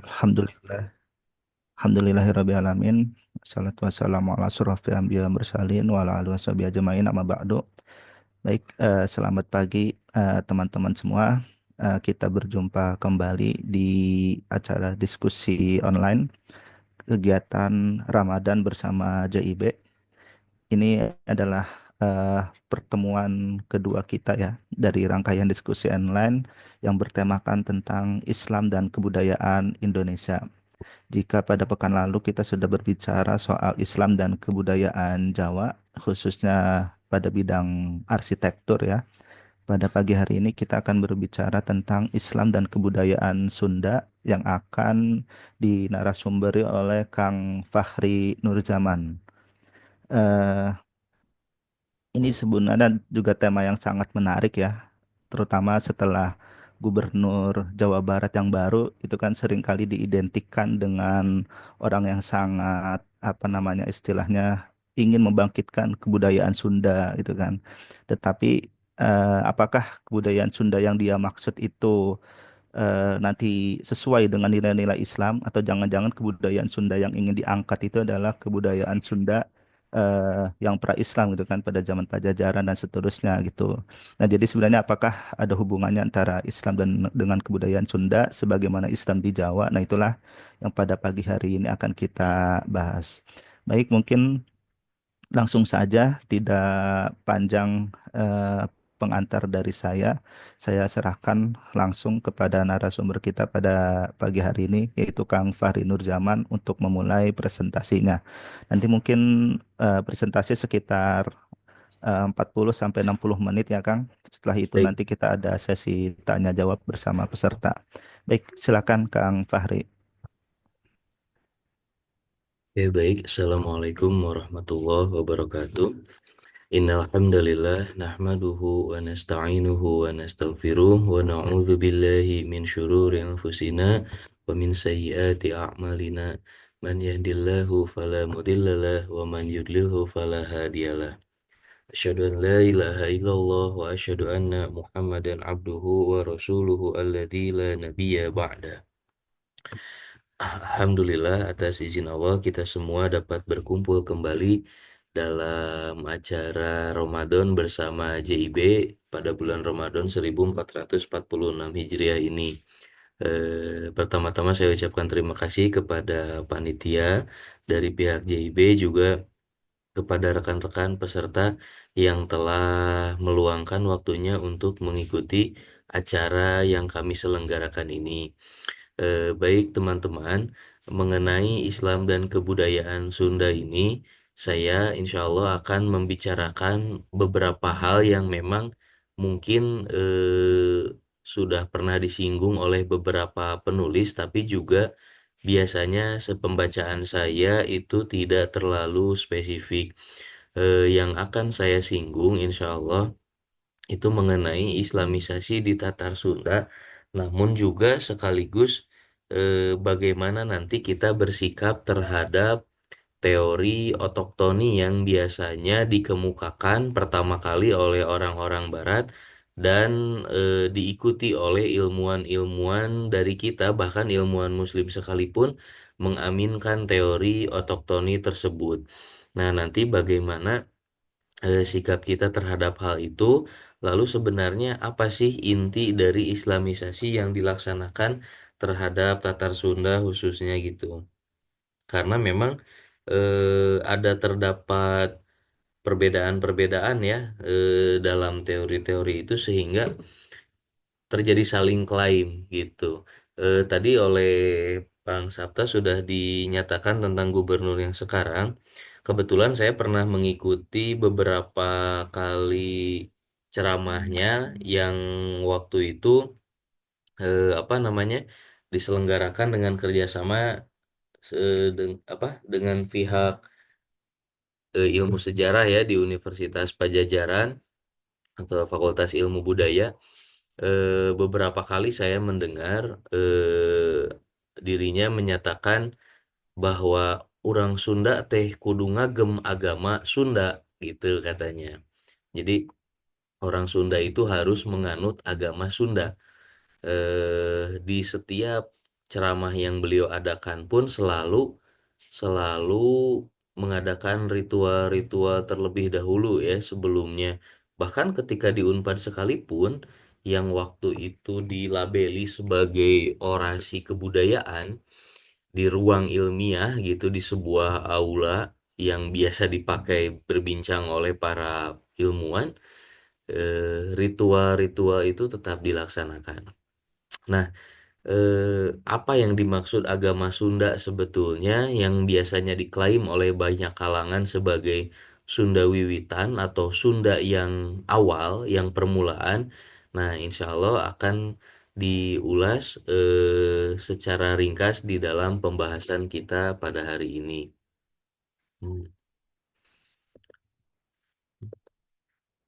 Alhamdulillah, Alhamdulillahirrabbilalamin. Assalatu wassalamu ala asyrafil anbiya mursalin wa ala alihi washabihi ajmain amma ba'du. Baik, selamat pagi teman-teman semua. Kita berjumpa kembali di acara diskusi online kegiatan Ramadan bersama JIB. Ini adalah eh, pertemuan kedua kita ya dari rangkaian diskusi online yang bertemakan tentang Islam dan kebudayaan Indonesia. Jika pada pekan lalu kita sudah berbicara soal Islam dan kebudayaan Jawa, khususnya pada bidang arsitektur ya. Pada pagi hari ini kita akan berbicara tentang Islam dan kebudayaan Sunda yang akan dinarasumberi oleh Kang Fahri Nurzaman. Eh, ini sebenarnya juga tema yang sangat menarik ya, terutama setelah Gubernur Jawa Barat yang baru itu kan seringkali diidentikan dengan orang yang sangat apa namanya istilahnya ingin membangkitkan kebudayaan Sunda gitu kan. Tetapi apakah kebudayaan Sunda yang dia maksud itu nanti sesuai dengan nilai-nilai Islam atau jangan-jangan kebudayaan Sunda yang ingin diangkat itu adalah kebudayaan Sunda yang pra-Islam gitu kan pada zaman Pajajaran dan seterusnya gitu. Nah, jadi sebenarnya apakah ada hubungannya antara Islam dan dengan kebudayaan Sunda sebagaimana Islam di Jawa? Nah, itulah yang pada pagi hari ini akan kita bahas. Baik, mungkin langsung saja, tidak panjang pengantar dari saya. Saya serahkan langsung kepada narasumber kita pada pagi hari ini, yaitu Kang Fahri Nurjaman untuk memulai presentasinya. Nanti mungkin presentasi sekitar 40 sampai 60 menit ya, Kang. Setelah itu Baik, nanti kita ada sesi tanya jawab bersama peserta. Baik, silakan Kang Fahri. baik. Assalamualaikum warahmatullahi wabarakatuh. Innal hamdalillah nahmaduhu wa nasta'inuhu wa nastaghfiruh wa na'udzu billahi min syururi anfusina wa min sayyiati a'malina. Man yahdillahu fala mudhillalah wa man yudlilhu fala hadiyalah. Asyhadu an la ilaha illallah wa asyhadu anna Muhammadan abduhu wa rasuluhu alladzi la nabiyya ba'da. Alhamdulillah atas izin Allah kita semua dapat berkumpul kembali dalam acara Ramadan bersama JIB pada bulan Ramadan 1446 Hijriah ini. Pertama-tama saya ucapkan terima kasih kepada panitia dari pihak JIB, juga kepada rekan-rekan peserta yang telah meluangkan waktunya untuk mengikuti acara yang kami selenggarakan ini. Baik teman-teman, mengenai Islam dan kebudayaan Sunda ini, saya insya Allah akan membicarakan beberapa hal yang memang mungkin sudah pernah disinggung oleh beberapa penulis, tapi juga biasanya sepembacaan saya itu tidak terlalu spesifik. Yang akan saya singgung insya Allah itu mengenai Islamisasi di Tatar Sunda, namun juga sekaligus bagaimana nanti kita bersikap terhadap teori otoktoni yang biasanya dikemukakan pertama kali oleh orang-orang Barat dan diikuti oleh ilmuwan-ilmuwan dari kita, bahkan ilmuwan Muslim sekalipun mengaminkan teori otoktoni tersebut. Nah, nanti bagaimana sikap kita terhadap hal itu. Lalu sebenarnya apa sih inti dari Islamisasi yang dilaksanakan terhadap Tatar Sunda khususnya gitu. Karena memang ada terdapat perbedaan-perbedaan ya dalam teori-teori itu sehingga terjadi saling klaim gitu. Tadi oleh Bang Sabta sudah dinyatakan tentang gubernur yang sekarang. Kebetulan saya pernah mengikuti beberapa kali ceramahnya yang waktu itu apa namanya diselenggarakan dengan kerjasama dengan pihak ilmu sejarah ya di Universitas Pajajaran atau Fakultas Ilmu Budaya. Beberapa kali saya mendengar dirinya menyatakan bahwa orang Sunda teh kudu ngagem agama Sunda gitu katanya. Jadi orang Sunda itu harus menganut agama Sunda. Di setiap ceramah yang beliau adakan pun selalu selalu mengadakan ritual-ritual terlebih dahulu ya sebelumnya. Bahkan ketika di Unpad sekalipun yang waktu itu dilabeli sebagai orasi kebudayaan di ruang ilmiah gitu di sebuah aula yang biasa dipakai berbincang oleh para ilmuwan, ritual-ritual itu tetap dilaksanakan. Nah, apa yang dimaksud agama Sunda sebetulnya yang biasanya diklaim oleh banyak kalangan sebagai Sunda Wiwitan atau Sunda yang awal, yang permulaan. Nah, insya Allah akan diulas secara ringkas di dalam pembahasan kita pada hari ini. Hmm.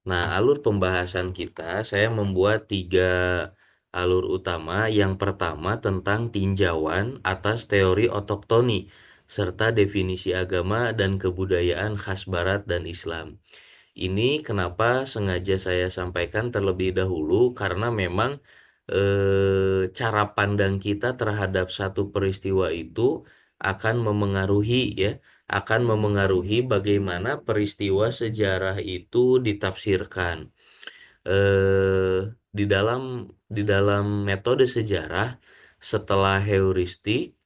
Nah, alur pembahasan kita, saya membuat tiga alur utama. Yang pertama tentang tinjauan atas teori otoktoni, serta definisi agama dan kebudayaan khas Barat dan Islam. Ini kenapa sengaja saya sampaikan terlebih dahulu, karena memang cara pandang kita terhadap satu peristiwa itu akan memengaruhi ya, akan memengaruhi bagaimana peristiwa sejarah itu ditafsirkan. Eh, di dalam metode sejarah, setelah heuristik,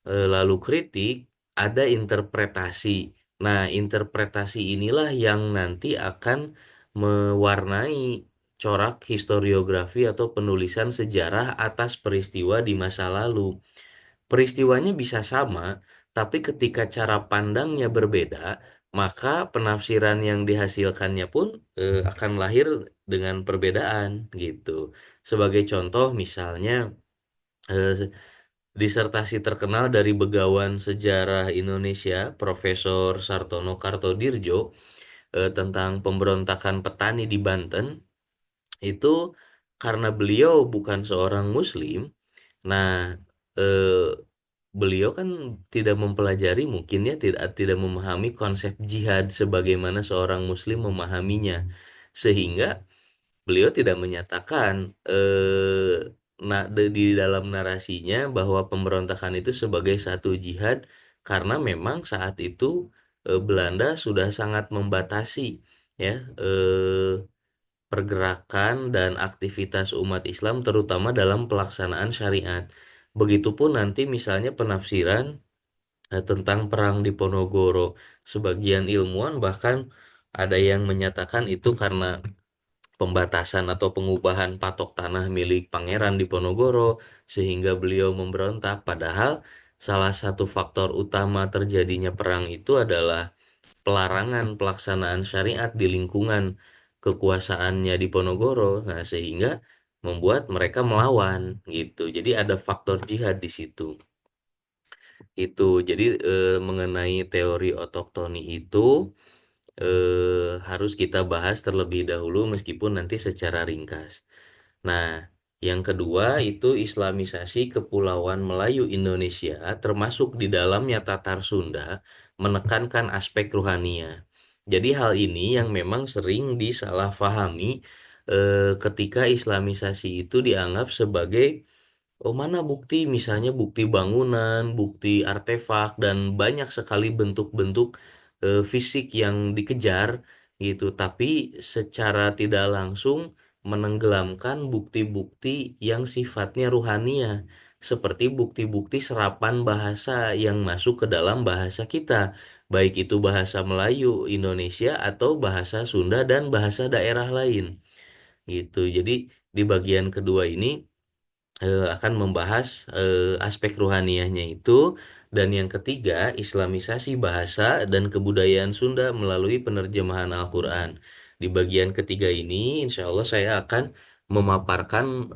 lalu kritik, ada interpretasi. Nah, interpretasi inilah yang nanti akan mewarnai corak historiografi atau penulisan sejarah atas peristiwa di masa lalu. Peristiwanya bisa sama, tapi ketika cara pandangnya berbeda, maka penafsiran yang dihasilkannya pun akan lahir dengan perbedaan gitu. Sebagai contoh, misalnya eh, disertasi terkenal dari Begawan Sejarah Indonesia, Profesor Sartono Kartodirjo, tentang pemberontakan petani di Banten, itu karena beliau bukan seorang Muslim. Nah, eh, beliau kan tidak mempelajari, mungkin ya tidak tidak memahami konsep jihad sebagaimana seorang Muslim memahaminya, sehingga beliau tidak menyatakan di dalam narasinya bahwa pemberontakan itu sebagai satu jihad, karena memang saat itu Belanda sudah sangat membatasi ya pergerakan dan aktivitas umat Islam terutama dalam pelaksanaan syariat. Begitupun nanti misalnya penafsiran tentang perang di Ponorogo. Sebagian ilmuwan bahkan ada yang menyatakan itu karena pembatasan atau pengubahan patok tanah milik Pangeran Diponegoro sehingga beliau memberontak. Padahal salah satu faktor utama terjadinya perang itu adalah pelarangan pelaksanaan syariat di lingkungan kekuasaannya Diponegoro. Nah, sehingga membuat mereka melawan gitu. Jadi ada faktor jihad di situ. Itu. Jadi mengenai teori otoktoni itu harus kita bahas terlebih dahulu meskipun nanti secara ringkas. Nah, yang kedua itu Islamisasi Kepulauan Melayu Indonesia, termasuk di dalamnya Tatar Sunda, menekankan aspek ruhania. Jadi hal ini yang memang sering disalahfahami ketika Islamisasi itu dianggap sebagai, oh, mana bukti, misalnya bukti bangunan, bukti artefak, dan banyak sekali bentuk-bentuk fisik yang dikejar gitu. Tapi secara tidak langsung menenggelamkan bukti-bukti yang sifatnya ruhania, seperti bukti-bukti serapan bahasa yang masuk ke dalam bahasa kita, baik itu bahasa Melayu Indonesia atau bahasa Sunda dan bahasa daerah lain gitu. Jadi di bagian kedua ini akan membahas aspek ruhaniahnya itu, dan yang ketiga Islamisasi bahasa dan kebudayaan Sunda melalui penerjemahan Al-Quran. Di bagian ketiga ini insya Allah saya akan memaparkan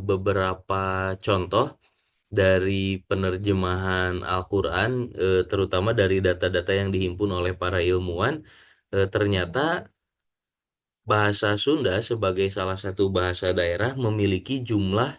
beberapa contoh dari penerjemahan Al-Quran, terutama dari data-data yang dihimpun oleh para ilmuwan. Ternyata bahasa Sunda sebagai salah satu bahasa daerah memiliki jumlah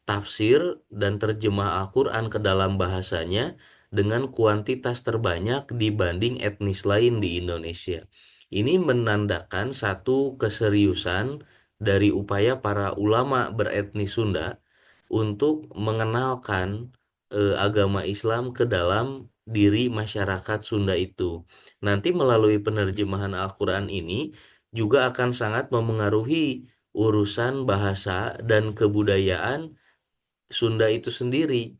tafsir dan terjemah Al-Quran ke dalam bahasanya dengan kuantitas terbanyak dibanding etnis lain di Indonesia. Ini menandakan satu keseriusan dari upaya para ulama beretnis Sunda untuk mengenalkan agama Islam ke dalam diri masyarakat Sunda itu. Nanti melalui penerjemahan Al-Quran ini juga akan sangat memengaruhi urusan bahasa dan kebudayaan Sunda itu sendiri.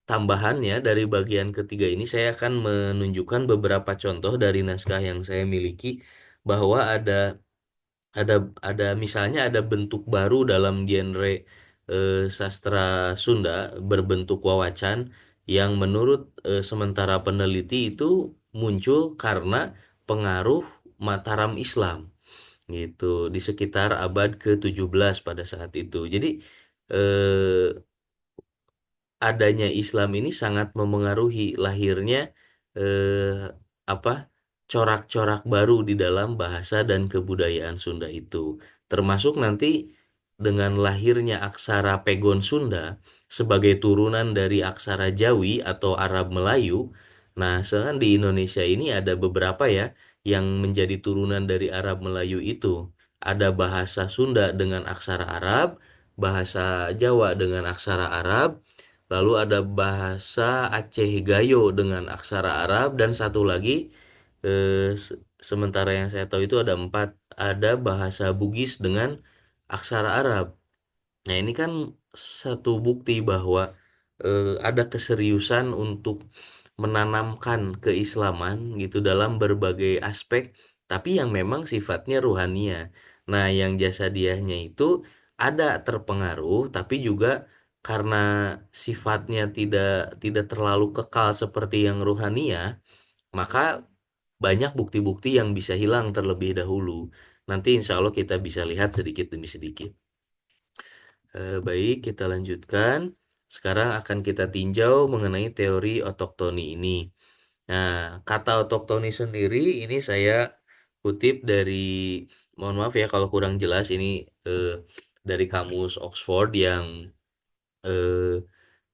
Tambahannya dari bagian ketiga ini saya akan menunjukkan beberapa contoh dari naskah yang saya miliki bahwa ada misalnya ada bentuk baru dalam genre sastra Sunda berbentuk wawacan yang menurut sementara peneliti itu muncul karena pengaruh Mataram Islam gitu di sekitar abad ke-17 pada saat itu. Jadi eh, adanya Islam ini sangat memengaruhi lahirnya eh, apa corak-corak baru di dalam bahasa dan kebudayaan Sunda itu. Termasuk nanti dengan lahirnya aksara Pegon Sunda sebagai turunan dari aksara Jawi atau Arab Melayu. Nah, sedangkan di Indonesia ini ada beberapa ya yang menjadi turunan dari Arab Melayu itu. Ada bahasa Sunda dengan aksara Arab, bahasa Jawa dengan aksara Arab, lalu ada bahasa Aceh Gayo dengan aksara Arab, dan satu lagi sementara yang saya tahu itu ada empat, ada bahasa Bugis dengan aksara Arab. Nah, ini kan satu bukti bahwa ada keseriusan untuk menanamkan keislaman gitu dalam berbagai aspek, tapi yang memang sifatnya ruhania. Nah, yang jasadiahnya itu ada terpengaruh, tapi juga karena sifatnya tidak tidak terlalu kekal seperti yang ruhania, maka banyak bukti-bukti yang bisa hilang terlebih dahulu. Nanti insya Allah kita bisa lihat sedikit demi sedikit. Baik, kita lanjutkan. Sekarang akan kita tinjau mengenai teori otoktoni ini. Nah, kata otoktoni sendiri ini saya kutip dari, mohon maaf ya kalau kurang jelas, ini eh, dari kamus Oxford yang eh,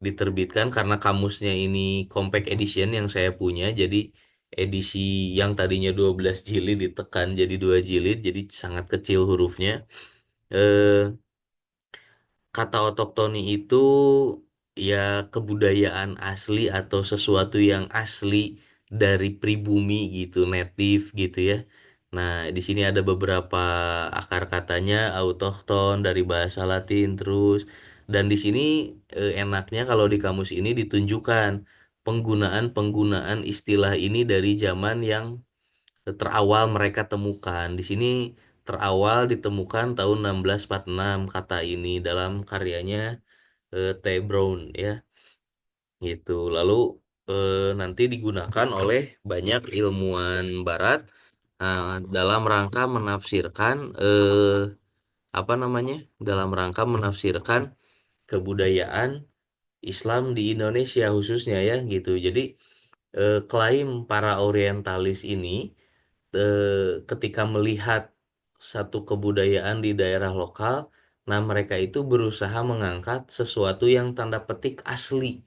diterbitkan karena kamusnya ini compact edition yang saya punya. Jadi edisi yang tadinya 12 jilid ditekan jadi 2 jilid, jadi sangat kecil hurufnya. Eh, Kata otoktoni itu ya kebudayaan asli atau sesuatu yang asli dari pribumi gitu, native gitu ya. Nah, di sini ada beberapa akar katanya autochton dari bahasa Latin terus, dan di sini enaknya kalau di kamus ini ditunjukkan penggunaan-penggunaan istilah ini dari zaman yang terawal mereka temukan. Di sini terawal ditemukan tahun 1646 kata ini dalam karyanya T. Brown ya gitu. Lalu nanti digunakan oleh banyak ilmuwan barat dalam rangka menafsirkan apa namanya? Dalam rangka menafsirkan kebudayaan Islam di Indonesia khususnya ya gitu. Jadi klaim para orientalis ini ketika melihat satu kebudayaan di daerah lokal, nah mereka itu berusaha mengangkat sesuatu yang tanda petik asli.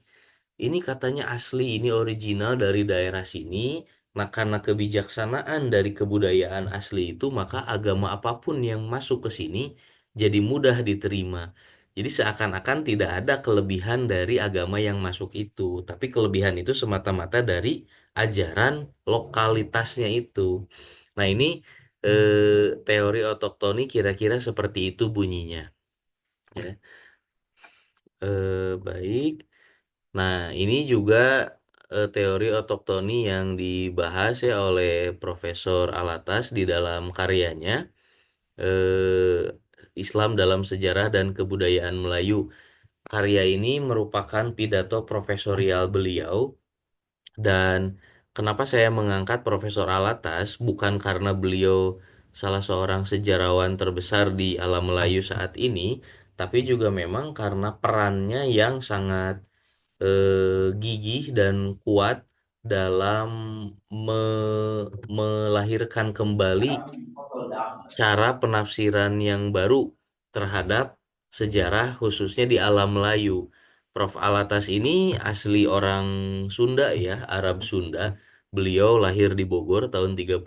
Ini katanya asli, ini original dari daerah sini. Nah, karena kebijaksanaan dari kebudayaan asli itu, maka agama apapun yang masuk ke sini jadi mudah diterima. Jadi seakan-akan tidak ada kelebihan dari agama yang masuk itu, tapi kelebihan itu semata-mata dari ajaran lokalitasnya itu. Nah, ini teori otoktoni kira-kira seperti itu bunyinya. Ya. Baik. Nah, ini juga teori otoktoni yang dibahas ya oleh Profesor Alatas di dalam karyanya Islam dalam Sejarah dan Kebudayaan Melayu. Karya ini merupakan pidato profesorial beliau, dan kenapa saya mengangkat Profesor Alatas bukan karena beliau salah seorang sejarawan terbesar di alam Melayu saat ini, tapi juga memang karena perannya yang sangat gigih dan kuat dalam melahirkan kembali cara penafsiran yang baru terhadap sejarah khususnya di alam Melayu. Prof. Alatas ini asli orang Sunda ya, Arab Sunda. Beliau lahir di Bogor tahun 31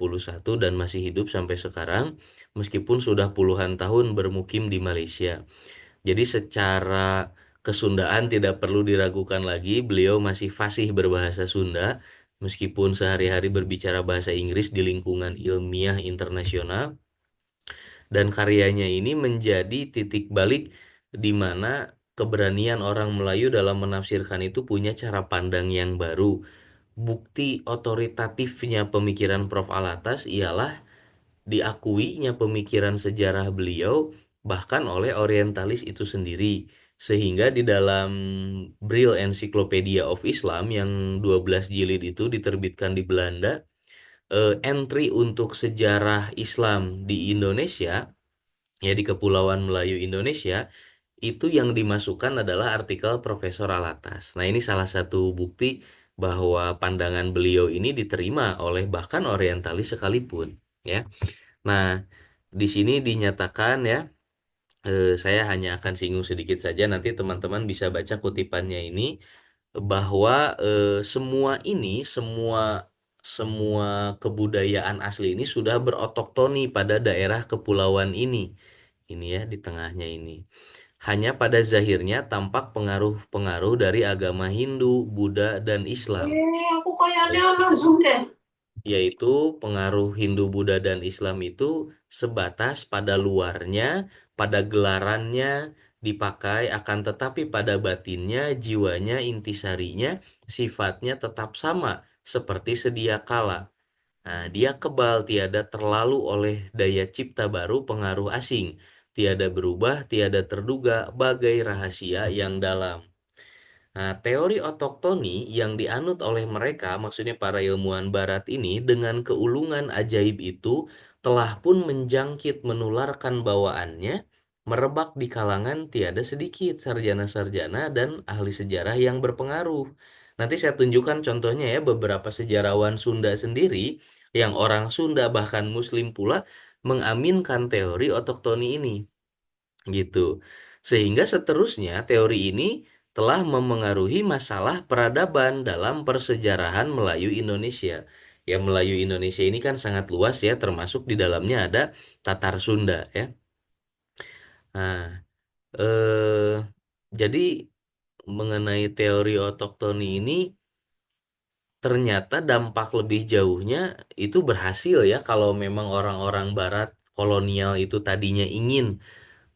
dan masih hidup sampai sekarang meskipun sudah puluhan tahun bermukim di Malaysia. Jadi secara Kesundaan tidak perlu diragukan lagi, beliau masih fasih berbahasa Sunda, meskipun sehari-hari berbicara bahasa Inggris di lingkungan ilmiah internasional. Dan karyanya ini menjadi titik balik di mana keberanian orang Melayu dalam menafsirkan itu punya cara pandang yang baru. Bukti otoritatifnya pemikiran Prof. Alatas ialah diakuinya pemikiran sejarah beliau bahkan oleh orientalis itu sendiri. Sehingga di dalam Brill Encyclopedia of Islam yang 12 jilid itu diterbitkan di Belanda, entry untuk sejarah Islam di Indonesia, ya di Kepulauan Melayu Indonesia, itu yang dimasukkan adalah artikel Profesor Alatas. Nah, ini salah satu bukti bahwa pandangan beliau ini diterima oleh bahkan orientalis sekalipun, ya. Nah, di sini dinyatakan ya, saya hanya akan singgung sedikit saja, nanti teman-teman bisa baca kutipannya ini, bahwa semua ini, semua semua kebudayaan asli ini sudah berotoktoni pada daerah kepulauan ini. Ini ya di tengahnya ini. Hanya pada zahirnya tampak pengaruh-pengaruh dari agama Hindu, Buddha, dan Islam. Aku kayaknya anak Zoom deh. Yaitu pengaruh Hindu, Buddha, dan Islam itu sebatas pada luarnya, pada gelarannya dipakai, akan tetapi pada batinnya, jiwanya, intisarinya, sifatnya tetap sama seperti sedia kala. Nah, dia kebal tiada terlalu oleh daya cipta baru pengaruh asing, tiada berubah, tiada terduga, bagai rahasia yang dalam. Nah, teori otoktoni yang dianut oleh mereka, maksudnya para ilmuwan barat ini, dengan keulungan ajaib itu, telah pun menjangkit menularkan bawaannya, merebak di kalangan tiada sedikit sarjana-sarjana dan ahli sejarah yang berpengaruh. Nanti saya tunjukkan contohnya ya, beberapa sejarawan Sunda sendiri, yang orang Sunda bahkan Muslim pula, mengaminkan teori otoktoni ini gitu. Sehingga seterusnya teori ini telah memengaruhi masalah peradaban dalam persejarahan Melayu Indonesia. Ya, Melayu Indonesia ini kan sangat luas ya, termasuk di dalamnya ada Tatar Sunda ya. Nah, eh jadi mengenai teori otoktoni ini ternyata dampak lebih jauhnya itu berhasil ya, kalau memang orang-orang barat kolonial itu tadinya ingin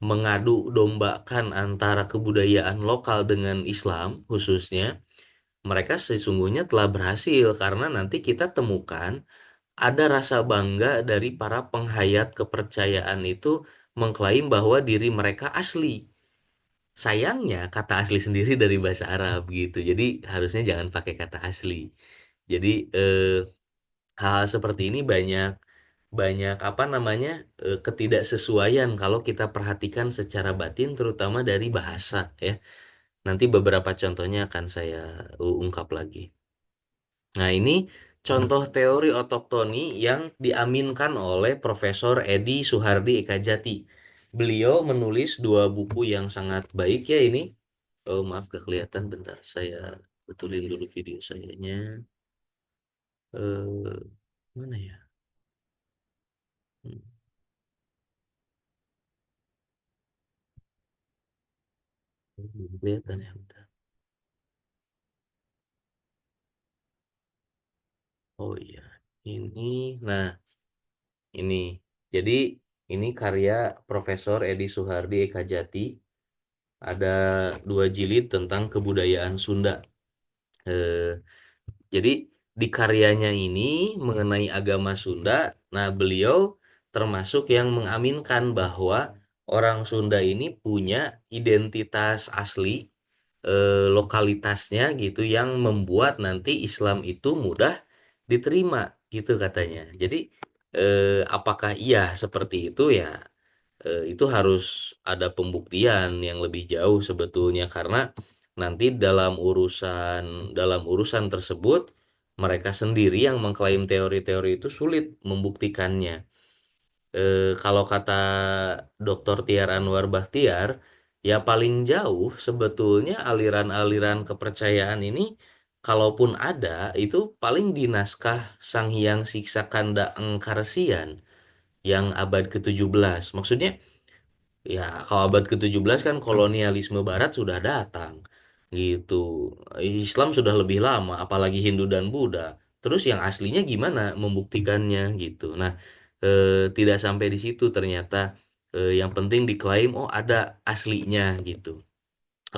mengadu dombakan antara kebudayaan lokal dengan Islam khususnya, mereka sesungguhnya telah berhasil karena nanti kita temukan ada rasa bangga dari para penghayat kepercayaan itu mengklaim bahwa diri mereka asli. Sayangnya kata asli sendiri dari bahasa Arab gitu. Jadi harusnya jangan pakai kata asli. Jadi hal seperti ini banyak banyak apa namanya, ketidaksesuaian kalau kita perhatikan secara batin terutama dari bahasa ya. Nanti beberapa contohnya akan saya ungkap lagi. Nah, ini contoh teori otoktoni yang diaminkan oleh Profesor Edi Suhardi Ekajati. Beliau menulis dua buku yang sangat baik ya ini. Oh, maaf gak kelihatan, bentar saya betulin dulu video sayanya. Mana ya? Hmm, belum kelihatan ya, bentar. Oh iya, ini, nah ini, jadi ini karya Profesor Edi Suhardi Ekajati, ada dua jilid tentang kebudayaan Sunda. Eh, jadi di karyanya ini mengenai agama Sunda, nah beliau termasuk yang mengaminkan bahwa orang Sunda ini punya identitas asli, lokalitasnya gitu yang membuat nanti Islam itu mudah diterima gitu katanya. Jadi apakah iya seperti itu ya? Itu harus ada pembuktian yang lebih jauh sebetulnya karena nanti dalam urusan tersebut mereka sendiri yang mengklaim teori-teori itu sulit membuktikannya. Kalau kata Dr. Tiar Anwar Bahtiar, ya paling jauh sebetulnya aliran-aliran kepercayaan ini, kalaupun ada, itu paling di naskah Sang Hyang Siksa Kanda Engkarsian yang abad ke-17. Maksudnya Ya, kalau abad ke-17 kan kolonialisme Barat sudah datang. Gitu. Islam sudah lebih lama, apalagi Hindu dan Buddha. Terus yang aslinya gimana membuktikannya gitu. Nah, tidak sampai di situ ternyata. Yang penting diklaim, oh ada aslinya gitu.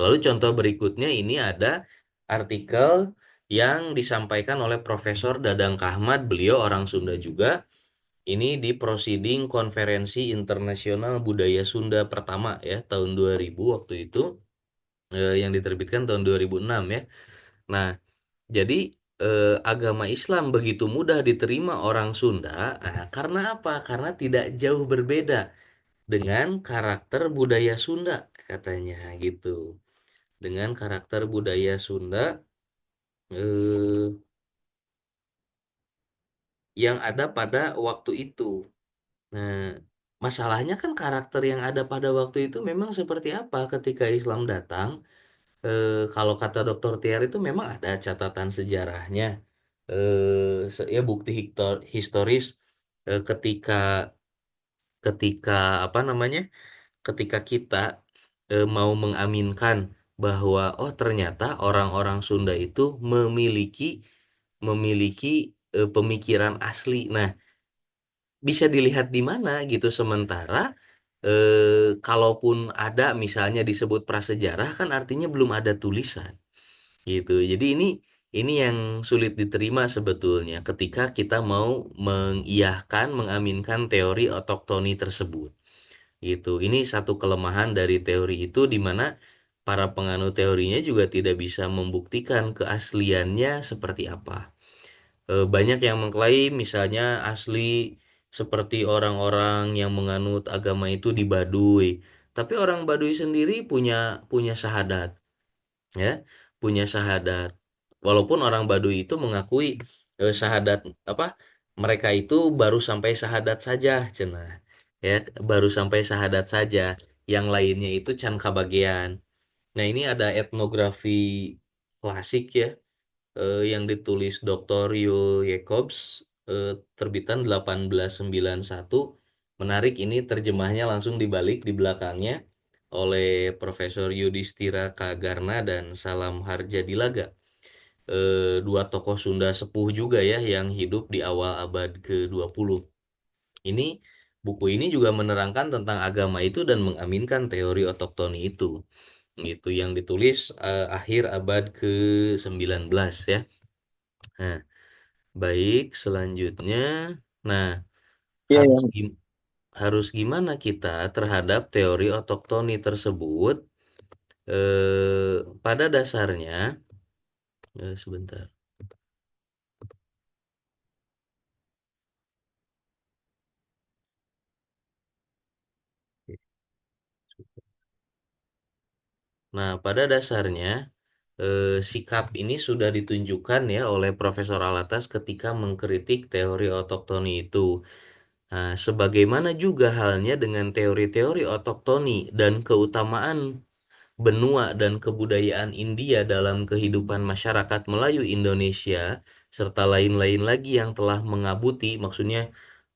Lalu contoh berikutnya ini ada artikel yang disampaikan oleh Profesor Dadang Kahmat, beliau orang Sunda juga. Ini di Proceeding Konferensi Internasional Budaya Sunda pertama ya tahun 2000 waktu itu, yang diterbitkan tahun 2006 ya. Nah, jadi agama Islam begitu mudah diterima orang Sunda, karena apa? Karena tidak jauh berbeda dengan karakter budaya Sunda katanya gitu. Dengan karakter budaya Sunda eh, yang ada pada waktu itu. Nah, masalahnya kan karakter yang ada pada waktu itu memang seperti apa ketika Islam datang. Kalau kata Dr. Tiar itu memang ada catatan sejarahnya. Ya bukti historis, ketika ketika apa namanya? Ketika kita mau mengaminkan bahwa oh ternyata orang-orang Sunda itu memiliki memiliki pemikiran asli. Nah, bisa dilihat di mana gitu sementara kalaupun ada misalnya disebut prasejarah kan artinya belum ada tulisan gitu. Jadi ini yang sulit diterima sebetulnya ketika kita mau mengiyahkan, mengaminkan teori otoktoni tersebut gitu. Ini satu kelemahan dari teori itu di mana para penganut teorinya juga tidak bisa membuktikan keasliannya seperti apa. Banyak yang mengklaim misalnya asli seperti orang-orang yang menganut agama itu di Baduy. Tapi orang Baduy sendiri punya punya syahadat, ya, punya syahadat. Walaupun orang Baduy itu mengakui syahadat apa? Mereka itu baru sampai syahadat saja, cenah. Ya, baru sampai syahadat saja. Yang lainnya itu can kabagian. Nah, ini ada etnografi klasik ya, yang ditulis Dr. Yo Jacobs, terbitan 1891. Menarik ini terjemahnya langsung dibalik di belakangnya oleh Profesor Yudhistira Kagarna dan Salam Harjadilaga. Dua tokoh Sunda sepuh juga ya yang hidup di awal abad ke-20. Ini buku ini juga menerangkan tentang agama itu dan mengaminkan teori otoktoni itu. Itu yang ditulis akhir abad ke-19 ya. Nah, baik, selanjutnya, nah Iya, harus yang harus gimana kita terhadap teori otoktoni tersebut? Pada dasarnya, sebentar. Nah, pada dasarnya sikap ini sudah ditunjukkan ya oleh Profesor Alatas ketika mengkritik teori otoktoni itu. Nah, sebagaimana juga halnya dengan teori-teori otoktoni dan keutamaan benua dan kebudayaan India dalam kehidupan masyarakat Melayu Indonesia, serta lain-lain lagi yang telah mengabuti, maksudnya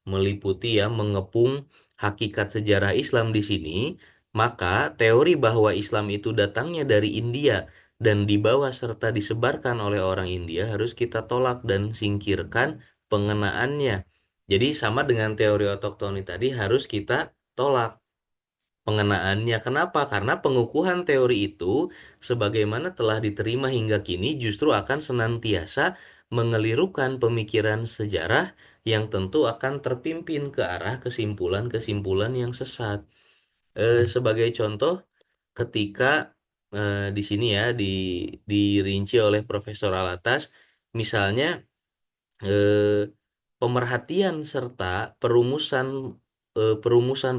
meliputi ya, mengepung hakikat sejarah Islam di sini, maka teori bahwa Islam itu datangnya dari India dan dibawa serta disebarkan oleh orang India harus kita tolak dan singkirkan pengenaannya. Jadi sama dengan teori otoktoni tadi harus kita tolak pengenaannya. Kenapa? Karena pengukuhan teori itu sebagaimana telah diterima hingga kini justru akan senantiasa mengelirukan pemikiran sejarah yang tentu akan terpimpin ke arah kesimpulan-kesimpulan yang sesat. Sebagai contoh, ketika di sini ya dirinci oleh Profesor Alatas, misalnya eh, pemerhatian serta perumusan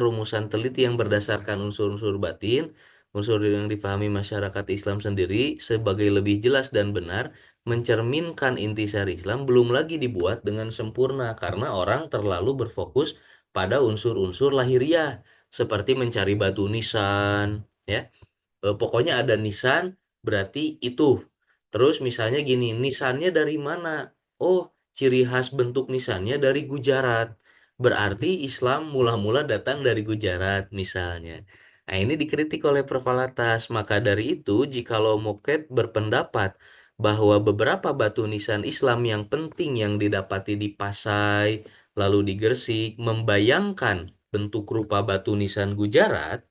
rumusan teliti yang berdasarkan unsur-unsur batin, unsur yang difahami masyarakat Islam sendiri sebagai lebih jelas dan benar, mencerminkan intisari Islam belum lagi dibuat dengan sempurna karena orang terlalu berfokus pada unsur-unsur lahiriah seperti mencari batu nisan, ya. Pokoknya ada nisan berarti itu. Terus misalnya gini, nisannya dari mana? Oh, ciri khas bentuk nisannya dari Gujarat. berarti Islam mula-mula datang dari Gujarat misalnya. Nah, ini dikritik oleh Perpalatas. Maka dari itu, jikalau Moket berpendapat bahwa beberapa batu nisan Islam yang penting yang didapati di Pasai, lalu di Gresik, membayangkan bentuk rupa batu nisan Gujarat,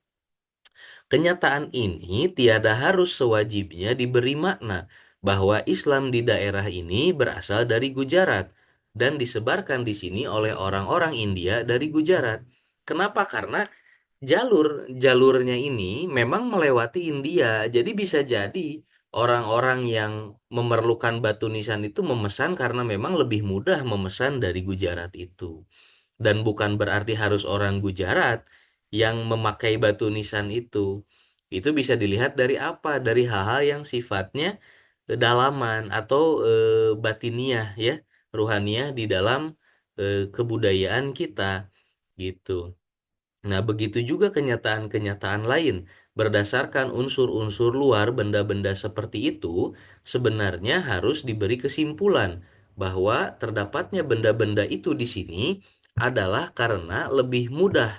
kenyataan ini tiada harus sewajibnya diberi makna bahwa Islam di daerah ini berasal dari Gujarat dan disebarkan di sini oleh orang-orang India dari Gujarat. Kenapa? Karena jalurnya ini memang melewati India. Jadi bisa jadi orang-orang yang memerlukan batu nisan itu memesan karena memang lebih mudah memesan dari Gujarat itu. Dan bukan berarti harus orang Gujarat yang memakai batu nisan itu. Itu bisa dilihat dari apa? Dari hal-hal yang sifatnya kedalaman atau batiniah ya, ruhaniah di dalam kebudayaan kita gitu. Nah, begitu juga kenyataan-kenyataan lain. Berdasarkan unsur-unsur luar benda-benda seperti itu, sebenarnya harus diberi kesimpulan bahwa terdapatnya benda-benda itu di sini adalah karena lebih mudah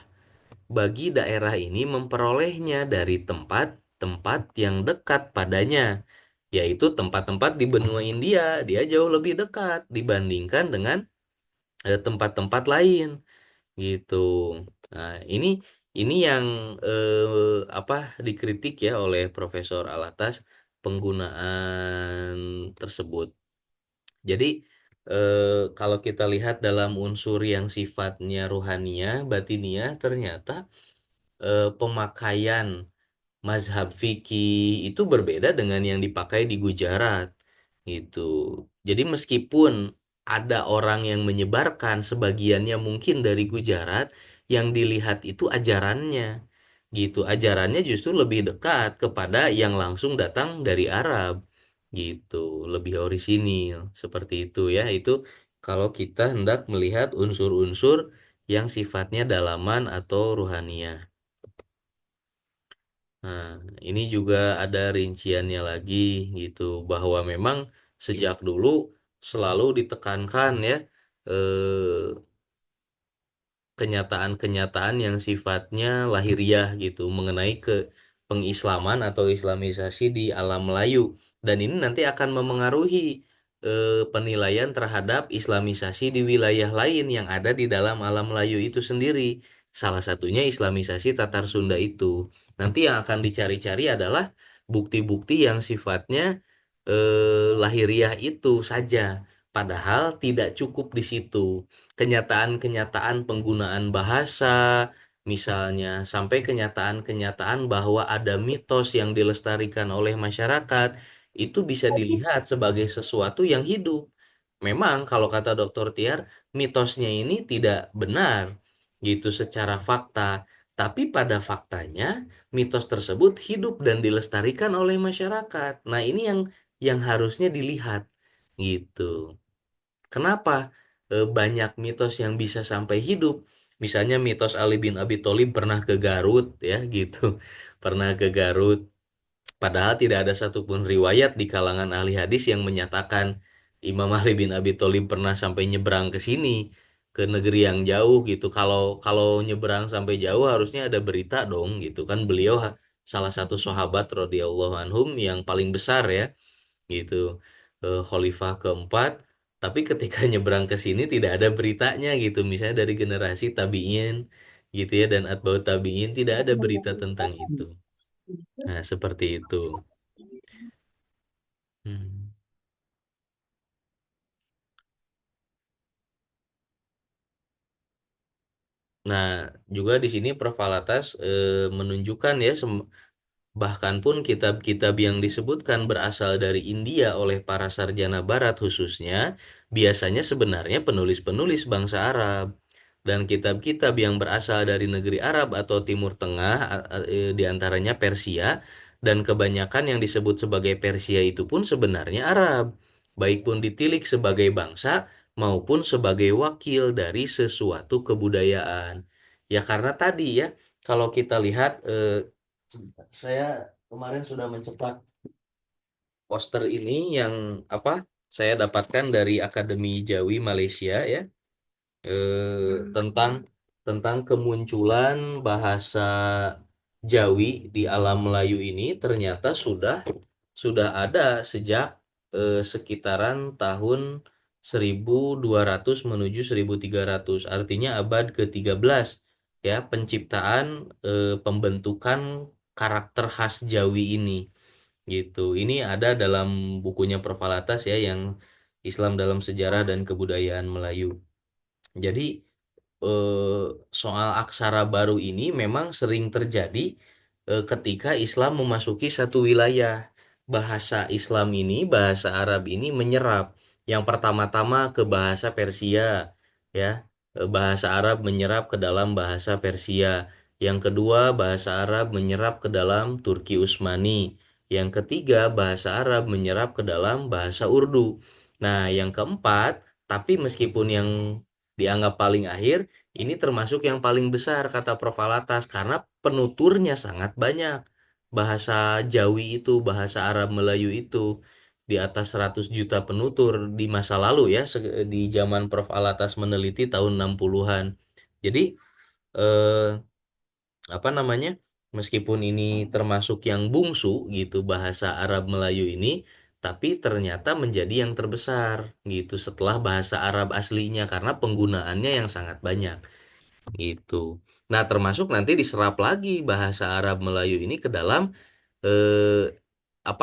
bagi daerah ini memperolehnya dari tempat-tempat yang dekat padanya, yaitu tempat-tempat di benua India. Dia jauh lebih dekat dibandingkan dengan tempat-tempat lain gitu. Nah, ini yang apa dikritik ya oleh Profesor Alatas penggunaan tersebut. Jadi kalau kita lihat dalam unsur yang sifatnya ruhaniah, batiniah, ternyata pemakaian mazhab fikih itu berbeda dengan yang dipakai di Gujarat gitu. Jadi meskipun ada orang yang menyebarkan sebagiannya mungkin dari Gujarat, yang dilihat itu ajarannya gitu. Ajarannya justru lebih dekat kepada yang langsung datang dari Arab gitu, lebih orisinil seperti itu ya. Itu kalau kita hendak melihat unsur-unsur yang sifatnya dalaman atau ruhaniah. Nah, ini juga ada rinciannya lagi gitu bahwa memang sejak dulu selalu ditekankan ya eh, kenyataan-kenyataan yang sifatnya lahiriah gitu mengenai ke pengislaman atau islamisasi di alam Melayu, dan ini nanti akan memengaruhi penilaian terhadap islamisasi di wilayah lain yang ada di dalam alam Melayu itu sendiri. Salah satunya islamisasi Tatar Sunda itu. Nanti yang akan dicari-cari adalah bukti-bukti yang sifatnya lahiriah itu saja. Padahal tidak cukup di situ, kenyataan-kenyataan penggunaan bahasa, misalnya sampai kenyataan-kenyataan bahwa ada mitos yang dilestarikan oleh masyarakat, itu bisa dilihat sebagai sesuatu yang hidup. Memang kalau kata Dr. Tiar, mitosnya ini tidak benar gitu secara fakta, tapi pada faktanya mitos tersebut hidup dan dilestarikan oleh masyarakat. Nah, ini yang harusnya dilihat gitu. Kenapa banyak mitos yang bisa sampai hidup? Misalnya mitos Ali bin Abi Thalib pernah ke Garut ya gitu. Pernah ke Garut. Padahal tidak ada satupun riwayat di kalangan ahli hadis yang menyatakan Imam Ali bin Abi Thalib pernah sampai nyebrang ke sini, ke negeri yang jauh gitu. Kalau kalau nyebrang sampai jauh harusnya ada berita dong gitu kan, beliau salah satu sahabat radhiyallahu anhum yang paling besar ya gitu, khalifah keempat, tapi ketika nyebrang ke sini tidak ada beritanya gitu, misalnya dari generasi tabiin gitu ya dan atbaut tabiin tidak ada berita tentang itu. Nah, seperti itu. Hmm. Nah, juga di sini Prof. Alatas menunjukkan ya bahkan pun kitab-kitab yang disebutkan berasal dari India oleh para sarjana Barat khususnya, biasanya sebenarnya penulis-penulis bangsa Arab. Dan kitab-kitab yang berasal dari negeri Arab atau Timur Tengah, di antaranya Persia, dan kebanyakan yang disebut sebagai Persia itu pun sebenarnya Arab, baik pun ditilik sebagai bangsa maupun sebagai wakil dari sesuatu kebudayaan. Ya karena tadi ya, kalau kita lihat saya kemarin sudah mencetak poster ini yang apa? Saya dapatkan dari Akademi Jawi Malaysia ya. tentang kemunculan bahasa Jawi di alam Melayu ini ternyata sudah ada sejak sekitaran tahun 1200 menuju 1300, artinya abad ke-13 ya, penciptaan pembentukan karakter khas Jawi ini gitu. Ini ada dalam bukunya Pervalatas ya, yang Islam dalam Sejarah dan Kebudayaan Melayu. Jadi eh, soal aksara baru ini memang sering terjadi ketika Islam memasuki satu wilayah. Bahasa Islam ini, bahasa Arab ini menyerap. Yang pertama-tama ke bahasa Persia, ya. Bahasa Arab menyerap ke dalam bahasa Persia. Yang kedua, bahasa Arab menyerap ke dalam Turki Utsmani. Yang ketiga, bahasa Arab menyerap ke dalam bahasa Urdu. Nah, yang keempat, tapi meskipun yang dianggap paling akhir, ini termasuk yang paling besar kata Prof. Alatas karena penuturnya sangat banyak. Bahasa Jawi itu, bahasa Arab Melayu itu di atas 100 juta penutur di masa lalu ya, di zaman Prof. Alatas meneliti tahun 60-an. Jadi eh, apa namanya? Meskipun ini termasuk yang bungsu gitu bahasa Arab Melayu ini, tapi ternyata menjadi yang terbesar gitu setelah bahasa Arab aslinya karena penggunaannya yang sangat banyak gitu. Nah, termasuk nanti diserap lagi bahasa Arab Melayu ini ke dalam eh,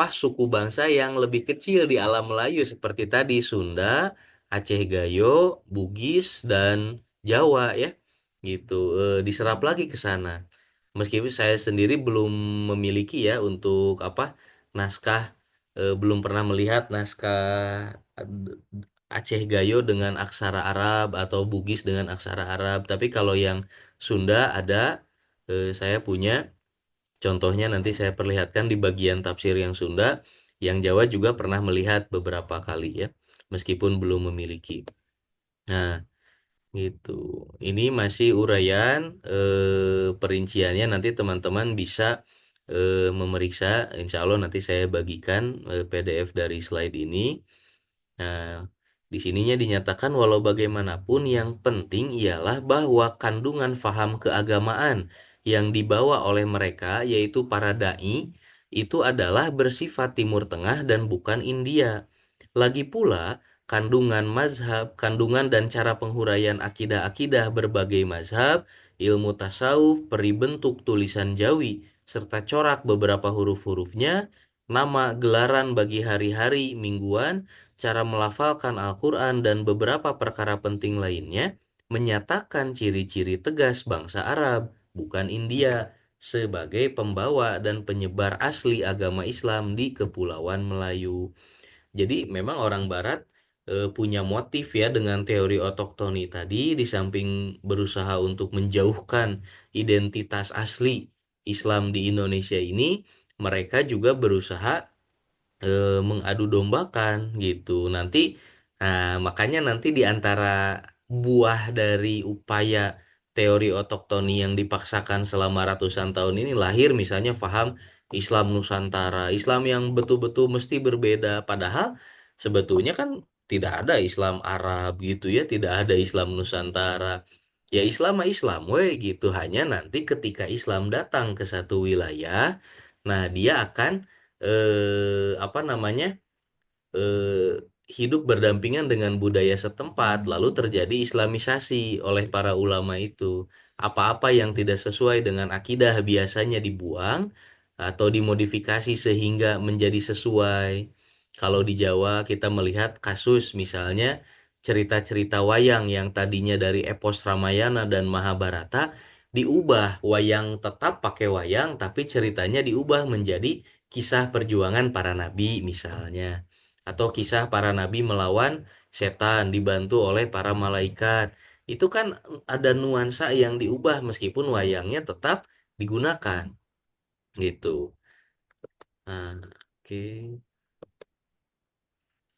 suku bangsa yang lebih kecil di alam Melayu seperti tadi Sunda, Aceh Gayo, Bugis dan Jawa ya. Gitu. Diserap lagi ke sana. Meskipun saya sendiri belum memiliki ya untuk naskah, belum pernah melihat naskah Aceh Gayo dengan aksara Arab atau Bugis dengan aksara Arab. Tapi kalau yang Sunda ada, saya punya contohnya, nanti saya perlihatkan di bagian tafsir yang Sunda. Yang Jawa juga pernah melihat beberapa kali ya, meskipun belum memiliki. Nah, gitu. Ini masih uraian perinciannya, nanti teman-teman bisa memeriksa. Insya Allah nanti saya bagikan PDF dari slide ini. Nah, di sininya dinyatakan walau bagaimanapun yang penting ialah bahwa kandungan faham keagamaan yang dibawa oleh mereka, yaitu para dai, itu adalah bersifat Timur Tengah dan bukan India. Lagi pula, kandungan dan cara penghuraian akidah-akidah berbagai mazhab, ilmu tasawuf, peri bentuk tulisan Jawi, serta corak beberapa huruf-hurufnya, nama gelaran bagi hari-hari mingguan, cara melafalkan Al-Quran dan beberapa perkara penting lainnya menyatakan ciri-ciri tegas bangsa Arab, bukan India, sebagai pembawa dan penyebar asli agama Islam di Kepulauan Melayu. Jadi memang orang Barat punya motif ya dengan teori otoktoni tadi, di samping berusaha untuk menjauhkan identitas asli Islam di Indonesia ini, mereka juga berusaha mengadu dombakan gitu. Nah, makanya nanti di antara buah dari upaya teori otoktoni yang dipaksakan selama ratusan tahun ini lahir misalnya faham Islam Nusantara, Islam yang betul-betul mesti berbeda, padahal sebetulnya kan tidak ada Islam Arab gitu ya, tidak ada Islam Nusantara. Ya Islam mah Islam we gitu, hanya nanti ketika Islam datang ke satu wilayah, nah dia akan apa namanya eh, hidup berdampingan dengan budaya setempat, lalu terjadi Islamisasi oleh para ulama itu. Apa-apa yang tidak sesuai dengan akidah biasanya dibuang atau dimodifikasi sehingga menjadi sesuai. Kalau di Jawa kita melihat kasus misalnya cerita-cerita wayang yang tadinya dari epos Ramayana dan Mahabharata diubah, wayang tetap pakai wayang tapi ceritanya diubah menjadi kisah perjuangan para nabi misalnya, atau kisah para nabi melawan setan dibantu oleh para malaikat. Itu kan ada nuansa yang diubah meskipun wayangnya tetap digunakan gitu. Nah, oke.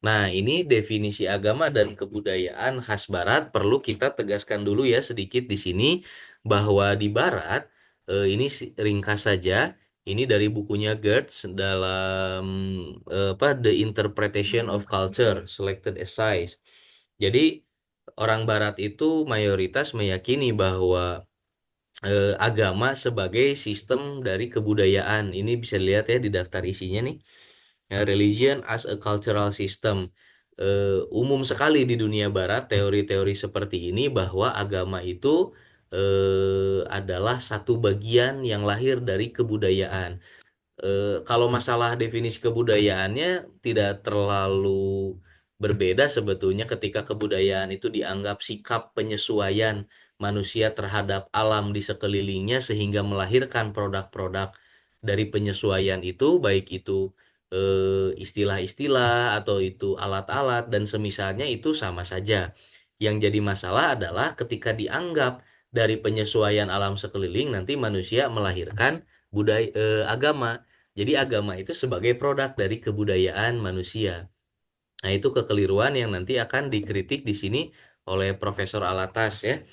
Nah, ini definisi agama dan kebudayaan khas Barat perlu kita tegaskan dulu ya sedikit di sini bahwa di Barat, ini ringkas saja, ini dari bukunya Gertz dalam The Interpretation of Culture Selected Essays. Jadi orang Barat itu mayoritas meyakini bahwa agama sebagai sistem dari kebudayaan. Ini bisa dilihat ya di daftar isinya nih. Religion as a cultural system. Umum sekali di dunia barat teori-teori seperti ini bahwa agama itu adalah satu bagian yang lahir dari kebudayaan. Kalau masalah definisi kebudayaannya tidak terlalu berbeda sebetulnya ketika kebudayaan itu dianggap sikap penyesuaian manusia terhadap alam di sekelilingnya sehingga melahirkan produk-produk dari penyesuaian itu, baik itu istilah-istilah atau itu alat-alat dan semisalnya itu sama saja. Yang jadi masalah adalah ketika dianggap dari penyesuaian alam sekeliling nanti manusia melahirkan agama. Jadi agama itu sebagai produk dari kebudayaan manusia. Nah, itu kekeliruan yang nanti akan dikritik di sini oleh Profesor Alatas ya.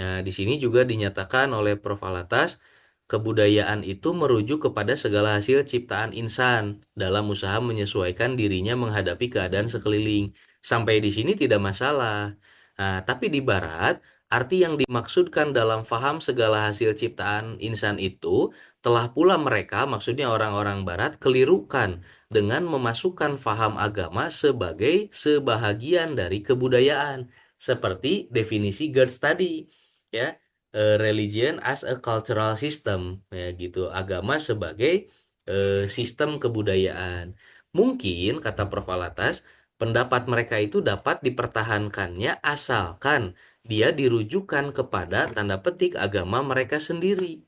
Nah, di sini juga dinyatakan oleh Prof. Alatas, kebudayaan itu merujuk kepada segala hasil ciptaan insan dalam usaha menyesuaikan dirinya menghadapi keadaan sekeliling. Sampai di sini tidak masalah. Nah, tapi di Barat, arti yang dimaksudkan dalam faham segala hasil ciptaan insan itu telah pula mereka, maksudnya orang-orang Barat, kelirukan dengan memasukkan faham agama sebagai sebahagian dari kebudayaan, seperti definisi Gertz tadi, ya, religion as a cultural system, ya gitu, agama sebagai sistem kebudayaan. Mungkin kata Prof. Alatas, pendapat mereka itu dapat dipertahankannya asalkan dia dirujukan kepada tanda petik agama mereka sendiri.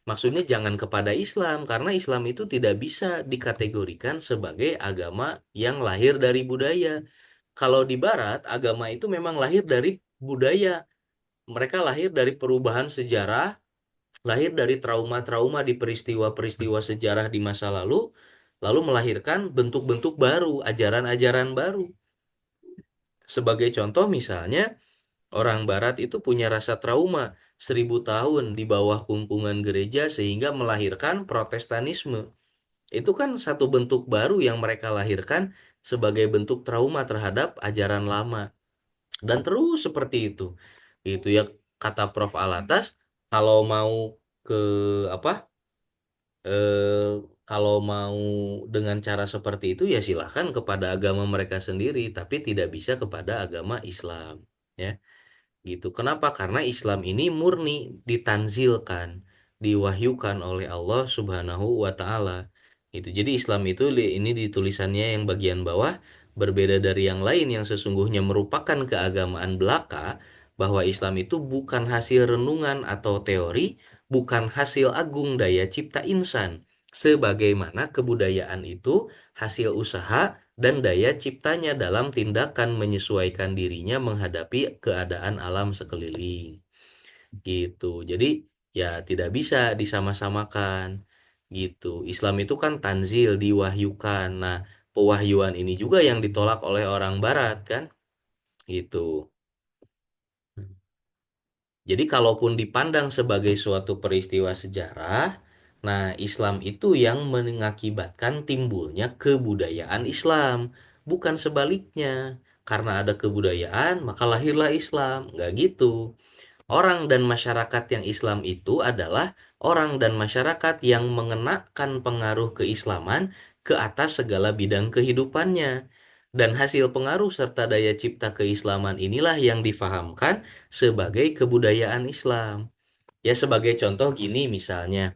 Maksudnya jangan kepada Islam, karena Islam itu tidak bisa dikategorikan sebagai agama yang lahir dari budaya. Kalau di Barat, agama itu memang lahir dari budaya. Mereka lahir dari perubahan sejarah, lahir dari trauma-trauma di peristiwa-peristiwa sejarah di masa lalu, lalu melahirkan bentuk-bentuk baru, ajaran-ajaran baru. Sebagai contoh misalnya, orang Barat itu punya rasa trauma 1000 tahun di bawah kungkungan gereja sehingga melahirkan Protestanisme. Itu kan satu bentuk baru yang mereka lahirkan sebagai bentuk trauma terhadap ajaran lama. Dan terus seperti itu. Itu ya kata Prof. Alatas, kalau mau ke apa? eh, kalau mau dengan cara seperti itu ya silahkan kepada agama mereka sendiri, tapi tidak bisa kepada agama Islam. Ya. Gitu. Kenapa? Karena Islam ini murni ditanzilkan, diwahyukan oleh Allah Subhanahu wa taala. Itu. Jadi Islam itu ini di tulisannya yang bagian bawah berbeda dari yang lain yang sesungguhnya merupakan keagamaan belaka, bahwa Islam itu bukan hasil renungan atau teori, bukan hasil agung daya cipta insan. Sebagaimana kebudayaan itu hasil usaha dan daya ciptanya dalam tindakan menyesuaikan dirinya menghadapi keadaan alam sekeliling. Gitu. Jadi ya tidak bisa disama-samakan. Gitu. Islam itu kan tanzil, diwahyukan. Nah, pewahyuan ini juga yang ditolak oleh orang Barat kan? Gitu. Jadi kalaupun dipandang sebagai suatu peristiwa sejarah, nah Islam itu yang mengakibatkan timbulnya kebudayaan Islam, bukan sebaliknya. Karena ada kebudayaan, maka lahirlah Islam. Nggak gitu. Orang dan masyarakat yang Islam itu adalah orang dan masyarakat yang mengenakan pengaruh keislaman ke atas segala bidang kehidupannya. Dan hasil pengaruh serta daya cipta keislaman inilah yang difahamkan sebagai kebudayaan Islam. Ya sebagai contoh gini misalnya,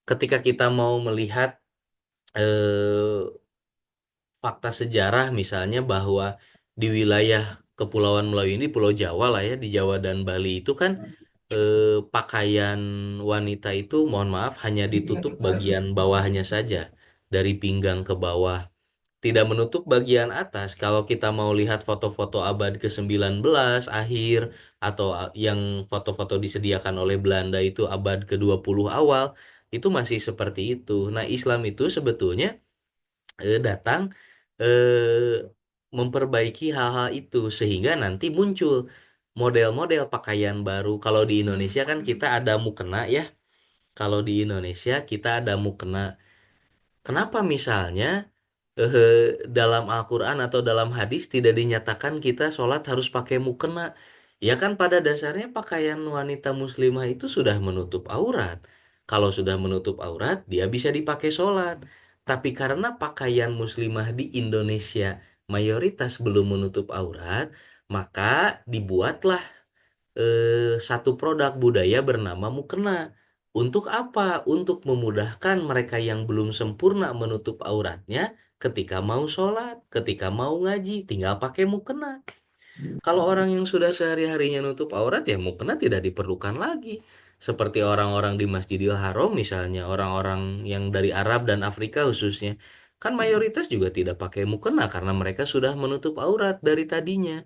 ketika kita mau melihat eh, fakta sejarah misalnya bahwa di wilayah Kepulauan Melayu ini, Pulau Jawa lah ya, di Jawa dan Bali itu kan pakaian wanita itu mohon maaf hanya ditutup bagian bawahnya saja, dari pinggang ke bawah, tidak menutup bagian atas. Kalau kita mau lihat foto-foto abad ke-19 akhir atau yang foto-foto disediakan oleh Belanda itu abad ke-20 awal, itu masih seperti itu. Nah, Islam itu sebetulnya datang memperbaiki hal-hal itu sehingga nanti muncul model-model pakaian baru. Kalau di Indonesia kan kita ada mukena ya. Kalau di Indonesia kita ada mukena. Kenapa misalnya dalam Al-Quran atau dalam hadis tidak dinyatakan kita sholat harus pakai mukena. Ya kan pada dasarnya pakaian wanita muslimah itu sudah menutup aurat. Kalau sudah menutup aurat, dia bisa dipakai sholat. Tapi karena pakaian muslimah di Indonesia mayoritas belum menutup aurat, maka dibuatlah satu produk budaya bernama mukena. Untuk apa? Untuk memudahkan mereka yang belum sempurna menutup auratnya ketika mau sholat, ketika mau ngaji, tinggal pakai mukena. Kalau orang yang sudah sehari-harinya nutup aurat, ya mukena tidak diperlukan lagi. Seperti orang-orang di Masjidil Haram misalnya, orang-orang yang dari Arab dan Afrika khususnya. Kan mayoritas juga tidak pakai mukena karena mereka sudah menutup aurat dari tadinya.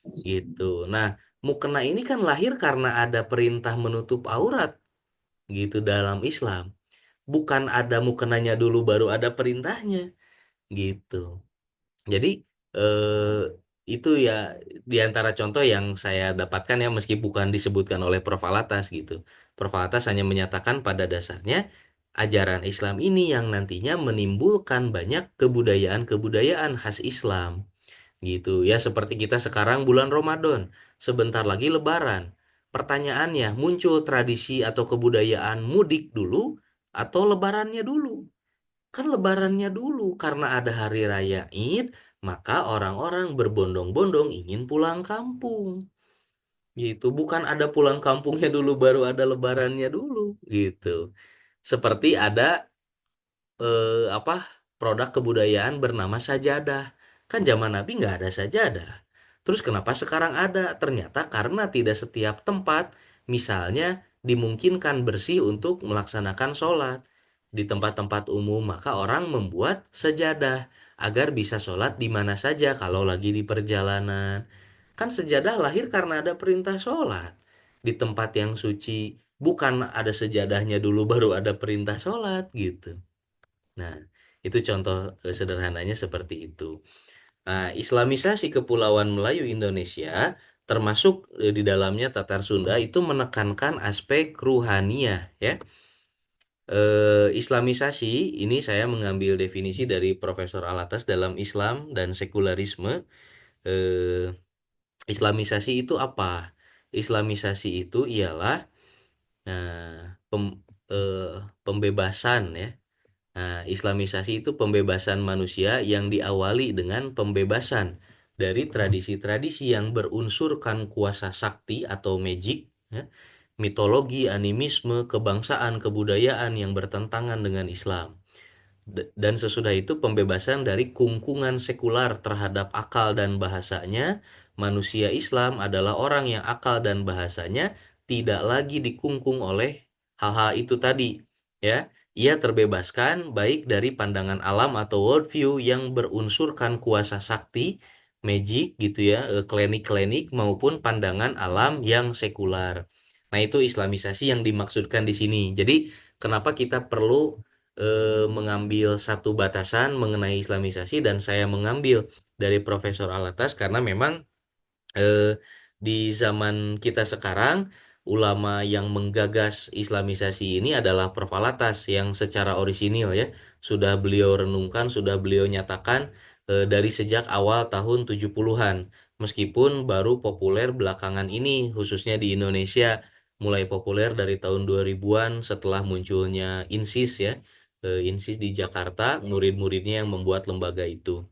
Gitu. Nah, mukena ini kan lahir karena ada perintah menutup aurat gitu dalam Islam. Bukan ada mukenanya dulu baru ada perintahnya gitu. Jadi eh, itu ya di antara contoh yang saya dapatkan ya meski bukan disebutkan oleh Prof. Alatas gitu. Prof. Alatas hanya menyatakan pada dasarnya ajaran Islam ini yang nantinya menimbulkan banyak kebudayaan-kebudayaan khas Islam gitu ya seperti kita sekarang bulan Ramadan sebentar lagi Lebaran pertanyaannya muncul tradisi atau kebudayaan mudik dulu atau Lebarannya dulu kan Lebarannya dulu karena ada hari raya Id maka orang-orang berbondong-bondong ingin pulang kampung gitu bukan ada pulang kampungnya dulu baru ada Lebarannya dulu gitu seperti ada apa produk kebudayaan bernama sajadah. Kan zaman Nabi nggak ada sajadah. Terus kenapa sekarang ada? Ternyata karena tidak setiap tempat, misalnya dimungkinkan bersih untuk melaksanakan sholat. Di tempat-tempat umum, maka orang membuat sejadah agar bisa sholat di mana saja kalau lagi di perjalanan. Kan sejadah lahir karena ada perintah sholat. Di tempat yang suci, bukan ada sejadahnya dulu baru ada perintah sholat gitu. Nah, itu contoh sederhananya seperti itu. Nah, Islamisasi Kepulauan Melayu Indonesia, termasuk di dalamnya Tatar Sunda, itu menekankan aspek ruhaniah, ya. Islamisasi, ini saya mengambil definisi dari Profesor Alatas dalam Islam dan sekularisme. Eh, Islamisasi itu apa? Islamisasi itu ialah nah, eh, pembebasan, ya. Nah, Islamisasi itu pembebasan manusia yang diawali dengan pembebasan dari tradisi-tradisi yang berunsurkan kuasa sakti atau magic, ya, mitologi, animisme, kebangsaan, kebudayaan yang bertentangan dengan Islam. Dan sesudah itu pembebasan dari kungkungan sekular terhadap akal dan bahasanya. Manusia Islam adalah orang yang akal dan bahasanya tidak lagi dikungkung oleh hal-hal itu tadi. Ya, ia terbebaskan baik dari pandangan alam atau worldview yang berunsurkan kuasa sakti, magic gitu ya, klinik-klinik maupun pandangan alam yang sekular. Nah, itu Islamisasi yang dimaksudkan di sini. Jadi, kenapa kita perlu mengambil satu batasan mengenai Islamisasi dan saya mengambil dari Profesor Alatas karena memang eh, di zaman kita sekarang ulama yang menggagas Islamisasi ini adalah Prof. Alatas yang secara orisinil ya sudah beliau renungkan, sudah beliau nyatakan dari sejak awal tahun 70-an. Meskipun baru populer belakangan ini khususnya di Indonesia mulai populer dari tahun 2000-an setelah munculnya INSIS ya. INSIS di Jakarta, murid-muridnya yang membuat lembaga itu.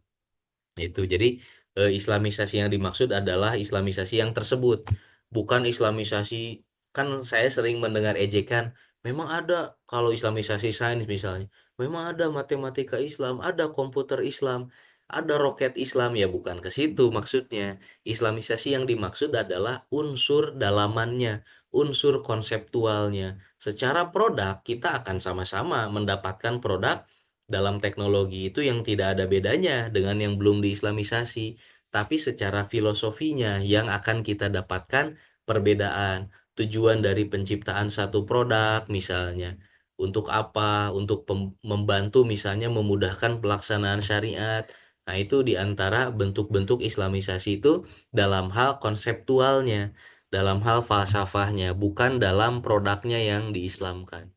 Itu jadi Islamisasi yang dimaksud adalah Islamisasi yang tersebut, bukan Islamisasi. Kan saya sering mendengar ejekan, memang ada kalau Islamisasi sains misalnya, memang ada matematika Islam, ada komputer Islam, ada roket Islam ya bukan ke situ maksudnya. Islamisasi yang dimaksud adalah unsur dalamannya, unsur konseptualnya. Secara produk kita akan sama-sama mendapatkan produk dalam teknologi itu yang tidak ada bedanya dengan yang belum diislamisasi, tapi secara filosofinya yang akan kita dapatkan perbedaan. Tujuan dari penciptaan satu produk misalnya untuk apa? Untuk membantu misalnya memudahkan pelaksanaan syariat. Nah, itu di antara bentuk-bentuk islamisasi itu dalam hal konseptualnya, dalam hal falsafahnya, bukan dalam produknya yang diislamkan.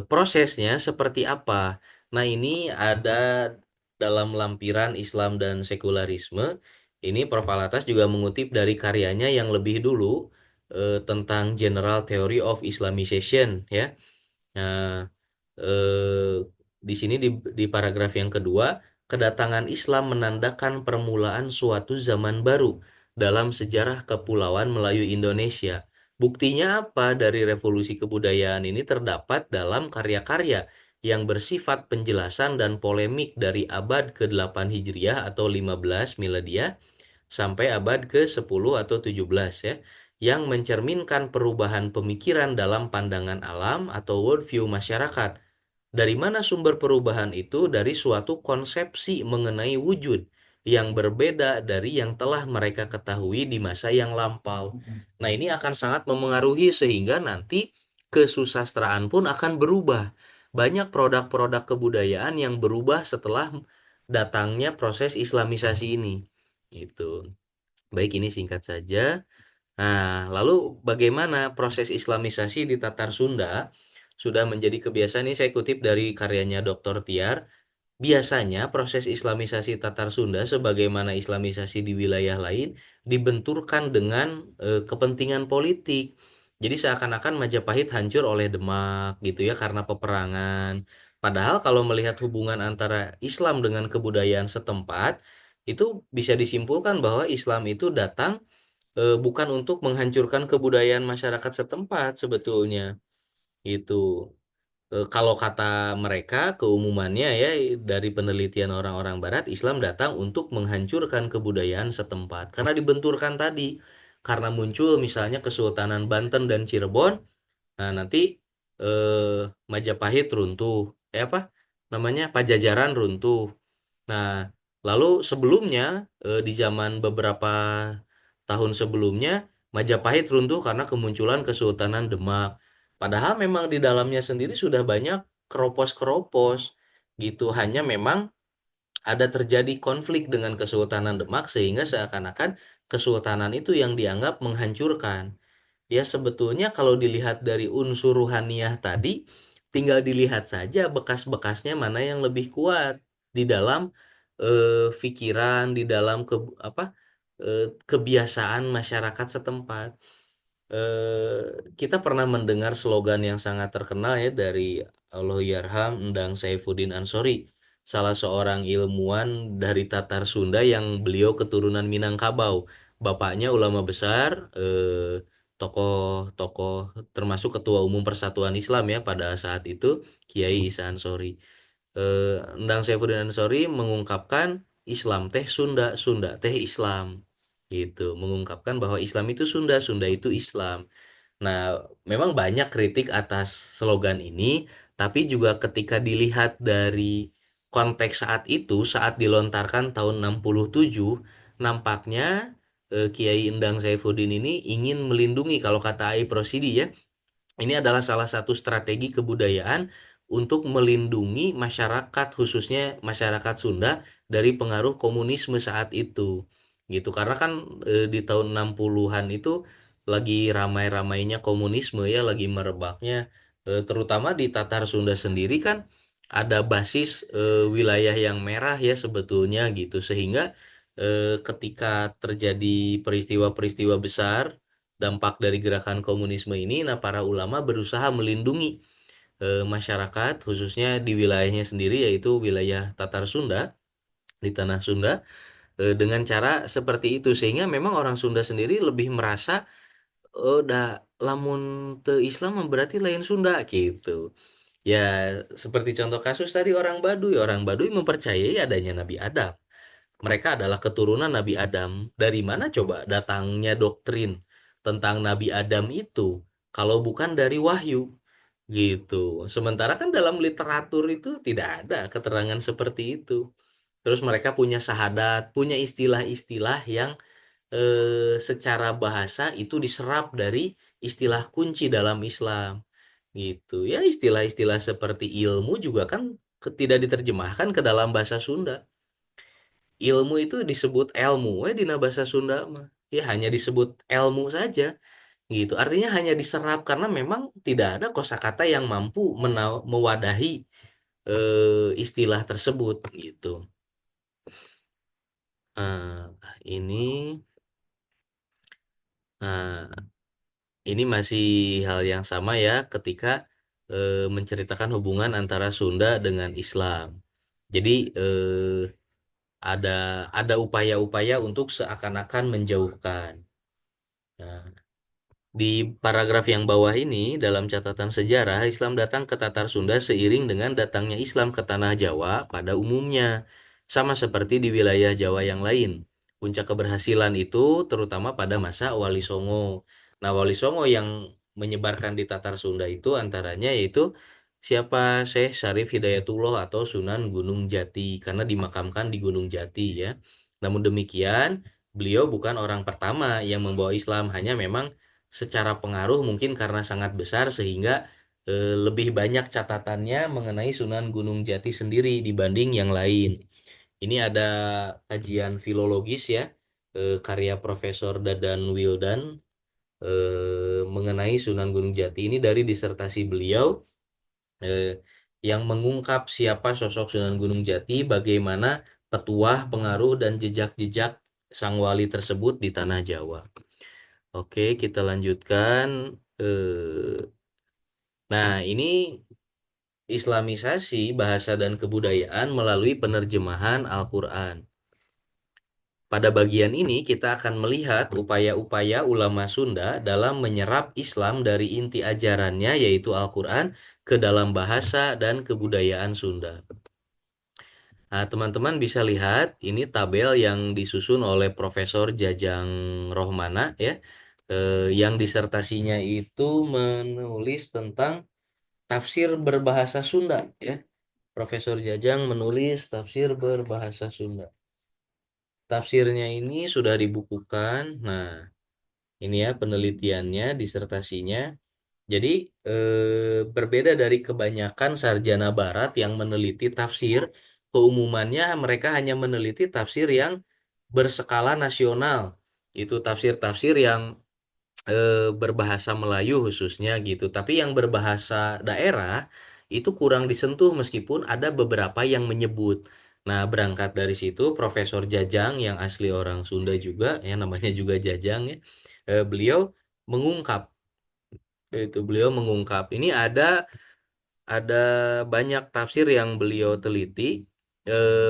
Prosesnya seperti apa? Nah, ini ada dalam lampiran Islam dan Sekularisme. Ini Prof. Alatas juga mengutip dari karyanya yang lebih dulu tentang General Theory of Islamization ya. Nah, eh, di sini di paragraf yang kedua, kedatangan Islam menandakan permulaan suatu zaman baru dalam sejarah kepulauan Melayu Indonesia. Buktinya apa dari revolusi kebudayaan ini terdapat dalam karya-karya yang bersifat penjelasan dan polemik dari abad ke-8 Hijriah atau 15 Miladiah sampai abad ke-10 atau 17 ya, yang mencerminkan perubahan pemikiran dalam pandangan alam atau worldview masyarakat. Dari mana sumber perubahan itu? Dari suatu konsepsi mengenai wujud yang berbeda dari yang telah mereka ketahui di masa yang lampau. Nah, ini akan sangat memengaruhi sehingga nanti kesusastraan pun akan berubah. Banyak produk-produk kebudayaan yang berubah setelah datangnya proses Islamisasi ini. Itu. Baik, ini singkat saja. Nah, lalu bagaimana proses Islamisasi di Tatar Sunda? Sudah menjadi kebiasaan, ini saya kutip dari karyanya Dr. Tiar. Biasanya proses Islamisasi Tatar Sunda sebagaimana Islamisasi di wilayah lain dibenturkan dengan kepentingan politik. Jadi seakan-akan Majapahit hancur oleh Demak gitu ya karena peperangan. Padahal kalau melihat hubungan antara Islam dengan kebudayaan setempat, itu bisa disimpulkan bahwa Islam itu datang bukan untuk menghancurkan kebudayaan masyarakat setempat sebetulnya. Itu. Kalau kata mereka, keumumannya ya dari penelitian orang-orang Barat, Islam datang untuk menghancurkan kebudayaan setempat. Karena dibenturkan tadi, karena muncul misalnya Kesultanan Banten dan Cirebon, nah nanti Majapahit runtuh, apa namanya Pajajaran runtuh. Nah, lalu sebelumnya di zaman beberapa tahun sebelumnya Majapahit runtuh karena kemunculan Kesultanan Demak. Padahal memang di dalamnya sendiri sudah banyak keropos-keropos gitu. Hanya memang ada terjadi konflik dengan Kesultanan Demak sehingga seakan-akan kesultanan itu yang dianggap menghancurkan. Ya sebetulnya kalau dilihat dari unsur ruhaniyah tadi, tinggal dilihat saja bekas-bekasnya mana yang lebih kuat di dalam pikiran, di dalam kebiasaan masyarakat setempat. Kita pernah mendengar slogan yang sangat terkenal ya dari Allahyarham Endang Saifuddin Ansori, salah seorang ilmuwan dari Tatar Sunda yang beliau keturunan Minangkabau. Bapaknya ulama besar, tokoh-tokoh termasuk ketua umum Persatuan Islam ya pada saat itu, Kiai Isa Ansori. Endang Saifuddin Ansori mengungkapkan Islam teh Sunda, Sunda teh Islam. Gitu, mengungkapkan bahwa Islam itu Sunda, Sunda itu Islam. Nah, memang banyak kritik atas slogan ini, tapi juga ketika dilihat dari konteks saat itu, saat dilontarkan tahun 67, nampaknya Kiai Endang Saifuddin ini ingin melindungi, kalau kata Ai Prosidi ya, ini adalah salah satu strategi kebudayaan untuk melindungi masyarakat, khususnya masyarakat Sunda, dari pengaruh komunisme saat itu. Gitu, karena kan di tahun 60-an itu lagi ramai-ramainya komunisme ya, lagi merebaknya, terutama di Tatar Sunda sendiri kan ada basis wilayah yang merah ya sebetulnya gitu, sehingga ketika terjadi peristiwa-peristiwa besar dampak dari gerakan komunisme ini, nah para ulama berusaha melindungi masyarakat khususnya di wilayahnya sendiri yaitu wilayah Tatar Sunda di tanah Sunda dengan cara seperti itu sehingga memang orang Sunda sendiri lebih merasa lamun te Islam mah berarti lain Sunda gitu. Ya seperti contoh kasus tadi orang Baduy mempercayai adanya Nabi Adam. Mereka adalah keturunan Nabi Adam. Dari mana coba datangnya doktrin tentang Nabi Adam itu? Kalau bukan dari wahyu, gitu. Sementara kan dalam literatur itu tidak ada keterangan seperti itu. Terus mereka punya syahadat, punya istilah-istilah yang secara bahasa itu diserap dari istilah kunci dalam Islam. Gitu. Ya istilah-istilah seperti ilmu juga kan tidak diterjemahkan ke dalam bahasa Sunda. Ilmu itu disebut ilmu di bahasa Sunda mah ya hanya disebut ilmu saja gitu, artinya hanya diserap karena memang tidak ada kosakata yang mampu mewadahi istilah tersebut gitu. Nah, ini nah ini masih hal yang sama ya ketika menceritakan hubungan antara Sunda dengan Islam. Jadi ada upaya-upaya untuk seakan-akan menjauhkan. Nah, di paragraf yang bawah ini, dalam catatan sejarah, Islam datang ke Tatar Sunda seiring dengan datangnya Islam ke tanah Jawa pada umumnya, sama seperti di wilayah Jawa yang lain. Puncak keberhasilan itu terutama pada masa Wali Songo. Nah, Wali Songo yang menyebarkan di Tatar Sunda itu antaranya yaitu siapa? Syekh Syarif Hidayatullah atau Sunan Gunung Jati, karena dimakamkan di Gunung Jati ya. Namun demikian, beliau bukan orang pertama yang membawa Islam, hanya memang secara pengaruh mungkin karena sangat besar sehingga lebih banyak catatannya mengenai Sunan Gunung Jati sendiri dibanding yang lain. Ini ada kajian filologis ya, karya Profesor Dadan Wildan mengenai Sunan Gunung Jati ini dari disertasi beliau eh, yang mengungkap siapa sosok Sunan Gunung Jati, bagaimana petuah, pengaruh, dan jejak-jejak sang wali tersebut di tanah Jawa. Oke, kita lanjutkan. Nah, ini Islamisasi bahasa dan kebudayaan melalui penerjemahan Al-Quran. Pada bagian ini kita akan melihat upaya-upaya ulama Sunda dalam menyerap Islam dari inti ajarannya yaitu Al-Quran ke dalam bahasa dan kebudayaan Sunda. Nah, teman-teman bisa lihat ini tabel yang disusun oleh Profesor Jajang Rohmana ya, yang disertasinya itu menulis tentang tafsir berbahasa Sunda ya. Profesor Jajang menulis tafsir berbahasa Sunda. Tafsirnya ini sudah dibukukan. Nah, ini ya penelitiannya, disertasinya. Jadi berbeda dari kebanyakan sarjana barat yang meneliti tafsir, keumumannya mereka hanya meneliti tafsir yang berskala nasional. Itu tafsir-tafsir yang berbahasa Melayu khususnya gitu. Tapi yang berbahasa daerah itu kurang disentuh meskipun ada beberapa yang menyebut. Nah, berangkat dari situ Profesor Jajang yang asli orang Sunda juga, ya namanya juga Jajang ya, beliau mengungkap beliau mengungkap ini ada banyak tafsir yang beliau teliti,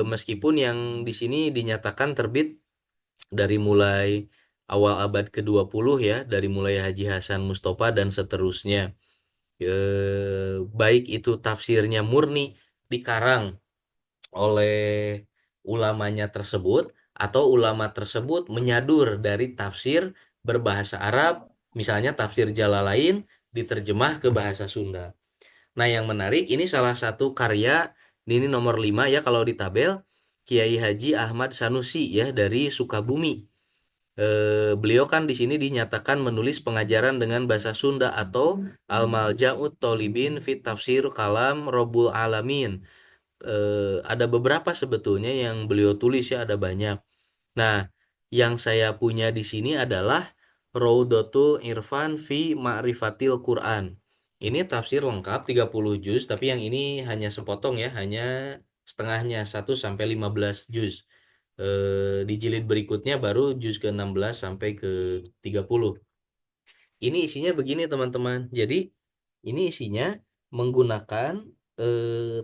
meskipun yang di sini dinyatakan terbit dari mulai awal abad ke-20 ya, dari mulai Haji Hasan Mustafa dan seterusnya. Baik itu tafsirnya murni dikarang oleh ulamanya tersebut atau ulama tersebut menyadur dari tafsir berbahasa Arab, misalnya tafsir Jalalain diterjemah ke bahasa Sunda. Nah, yang menarik ini salah satu karya, ini nomor 5 ya kalau di tabel, Kiai Haji Ahmad Sanusi ya dari Sukabumi. Beliau kan di sini dinyatakan menulis pengajaran dengan bahasa Sunda atau Al-Malja'ut Tolibin fit Tafsir Kalam Robul Alamin. Ada beberapa sebetulnya yang beliau tulis ya, ada banyak. Nah, yang saya punya di sini adalah Raudatul Irfan fi Ma'rifatil Quran. Ini tafsir lengkap 30 juz, tapi yang ini hanya sepotong ya, hanya setengahnya 1 sampai 15 juz. Di jilid berikutnya baru juz ke-16 sampai ke 30. Ini isinya begini teman-teman. Jadi ini isinya menggunakan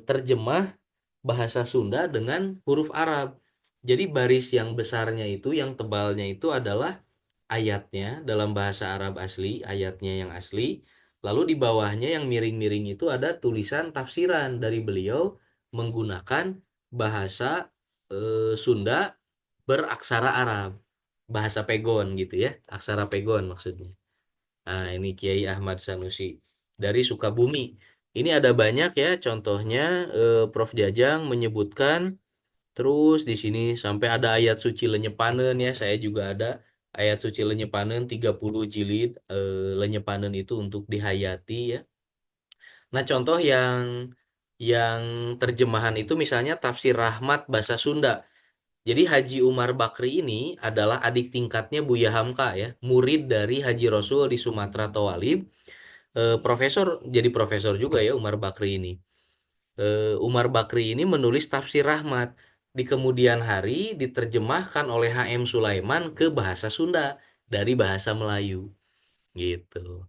terjemah bahasa Sunda dengan huruf Arab. Jadi baris yang besarnya itu, yang tebalnya itu adalah ayatnya dalam bahasa Arab asli, ayatnya yang asli. Lalu di bawahnya yang miring-miring itu ada tulisan tafsiran dari beliau menggunakan bahasa Sunda beraksara Arab, bahasa Pegon gitu ya, aksara Pegon maksudnya. Nah, ini Kiai Ahmad Sanusi dari Sukabumi. Ini ada banyak ya, contohnya Prof. Jajang menyebutkan, terus di sini sampai ada ayat suci Lenyepanen ya, saya juga ada ayat suci Lenyepanen 30 jilid, Lenyepanen itu untuk dihayati ya. Nah, contoh yang terjemahan itu misalnya tafsir Rahmat bahasa Sunda. Jadi Haji Umar Bakri ini adalah adik tingkatnya Buya Hamka ya, murid dari Haji Rasul di Sumatera Tawalib. Profesor, jadi profesor juga ya Umar Bakri ini. Umar Bakri ini menulis Tafsir Rahmat. Di kemudian hari diterjemahkan oleh H.M. Sulaiman ke bahasa Sunda dari bahasa Melayu gitu.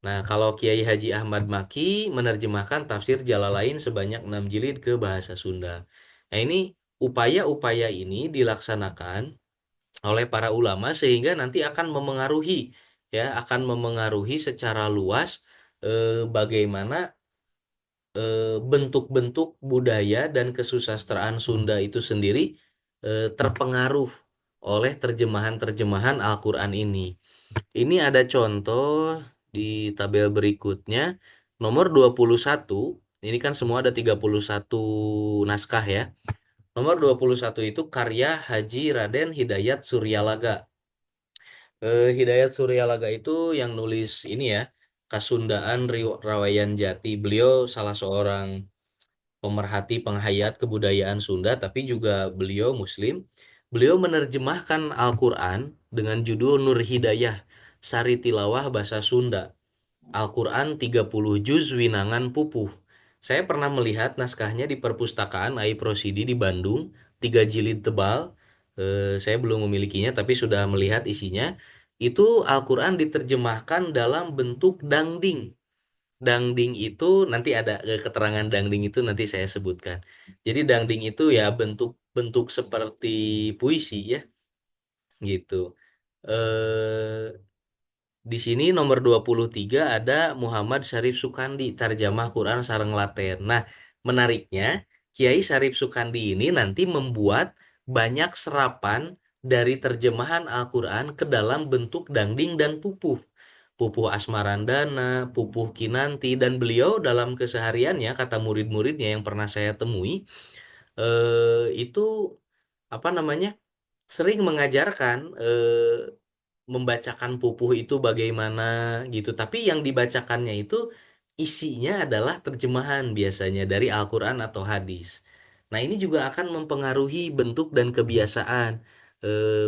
Nah, kalau Kiai Haji Ahmad Maki menerjemahkan tafsir Jalalain sebanyak 6 jilid ke bahasa Sunda. Nah, ini upaya-upaya ini dilaksanakan oleh para ulama sehingga nanti akan memengaruhi akan memengaruhi secara luas bagaimana bentuk-bentuk budaya dan kesusastraan Sunda itu sendiri terpengaruh oleh terjemahan-terjemahan Al-Qur'an ini. Ini ada contoh di tabel berikutnya, nomor 21. Ini kan semua ada 31 naskah ya. Nomor 21 itu karya Haji Raden Hidayat Suryalaga. Hidayat Suryalaga itu yang nulis ini ya, Kasundaan Rawayan Jati. Beliau salah seorang pemerhati penghayat kebudayaan Sunda, tapi juga beliau Muslim. Beliau menerjemahkan Al-Quran dengan judul Nur Hidayah, Sari Tilawah Bahasa Sunda. Al-Quran 30 juz Winangan Pupuh. Saya pernah melihat naskahnya di perpustakaan AI Prosidi di Bandung, 3 jilid tebal. Saya belum memilikinya, tapi sudah melihat isinya. Itu Al-Quran diterjemahkan dalam bentuk dangding. Dangding itu nanti ada keterangan dangding itu nanti saya sebutkan. Jadi dangding itu ya bentuk-bentuk seperti puisi ya, gitu. Eh di sini nomor 23 ada Muhammad Syarif Sukandi, Tarjamah Quran Sareng Laten. Nah, menariknya Kiai Syarif Sukandi ini nanti membuat banyak serapan dari terjemahan Al-Quran ke dalam bentuk dangding dan pupuh. Pupuh Asmarandana, pupuh Kinanti, dan beliau dalam kesehariannya, kata murid-muridnya yang pernah saya temui, itu apa namanya, sering mengajarkan membacakan pupuh itu bagaimana gitu. Tapi yang dibacakannya itu isinya adalah terjemahan biasanya dari Al-Quran atau hadis. Nah, ini juga akan mempengaruhi bentuk dan kebiasaan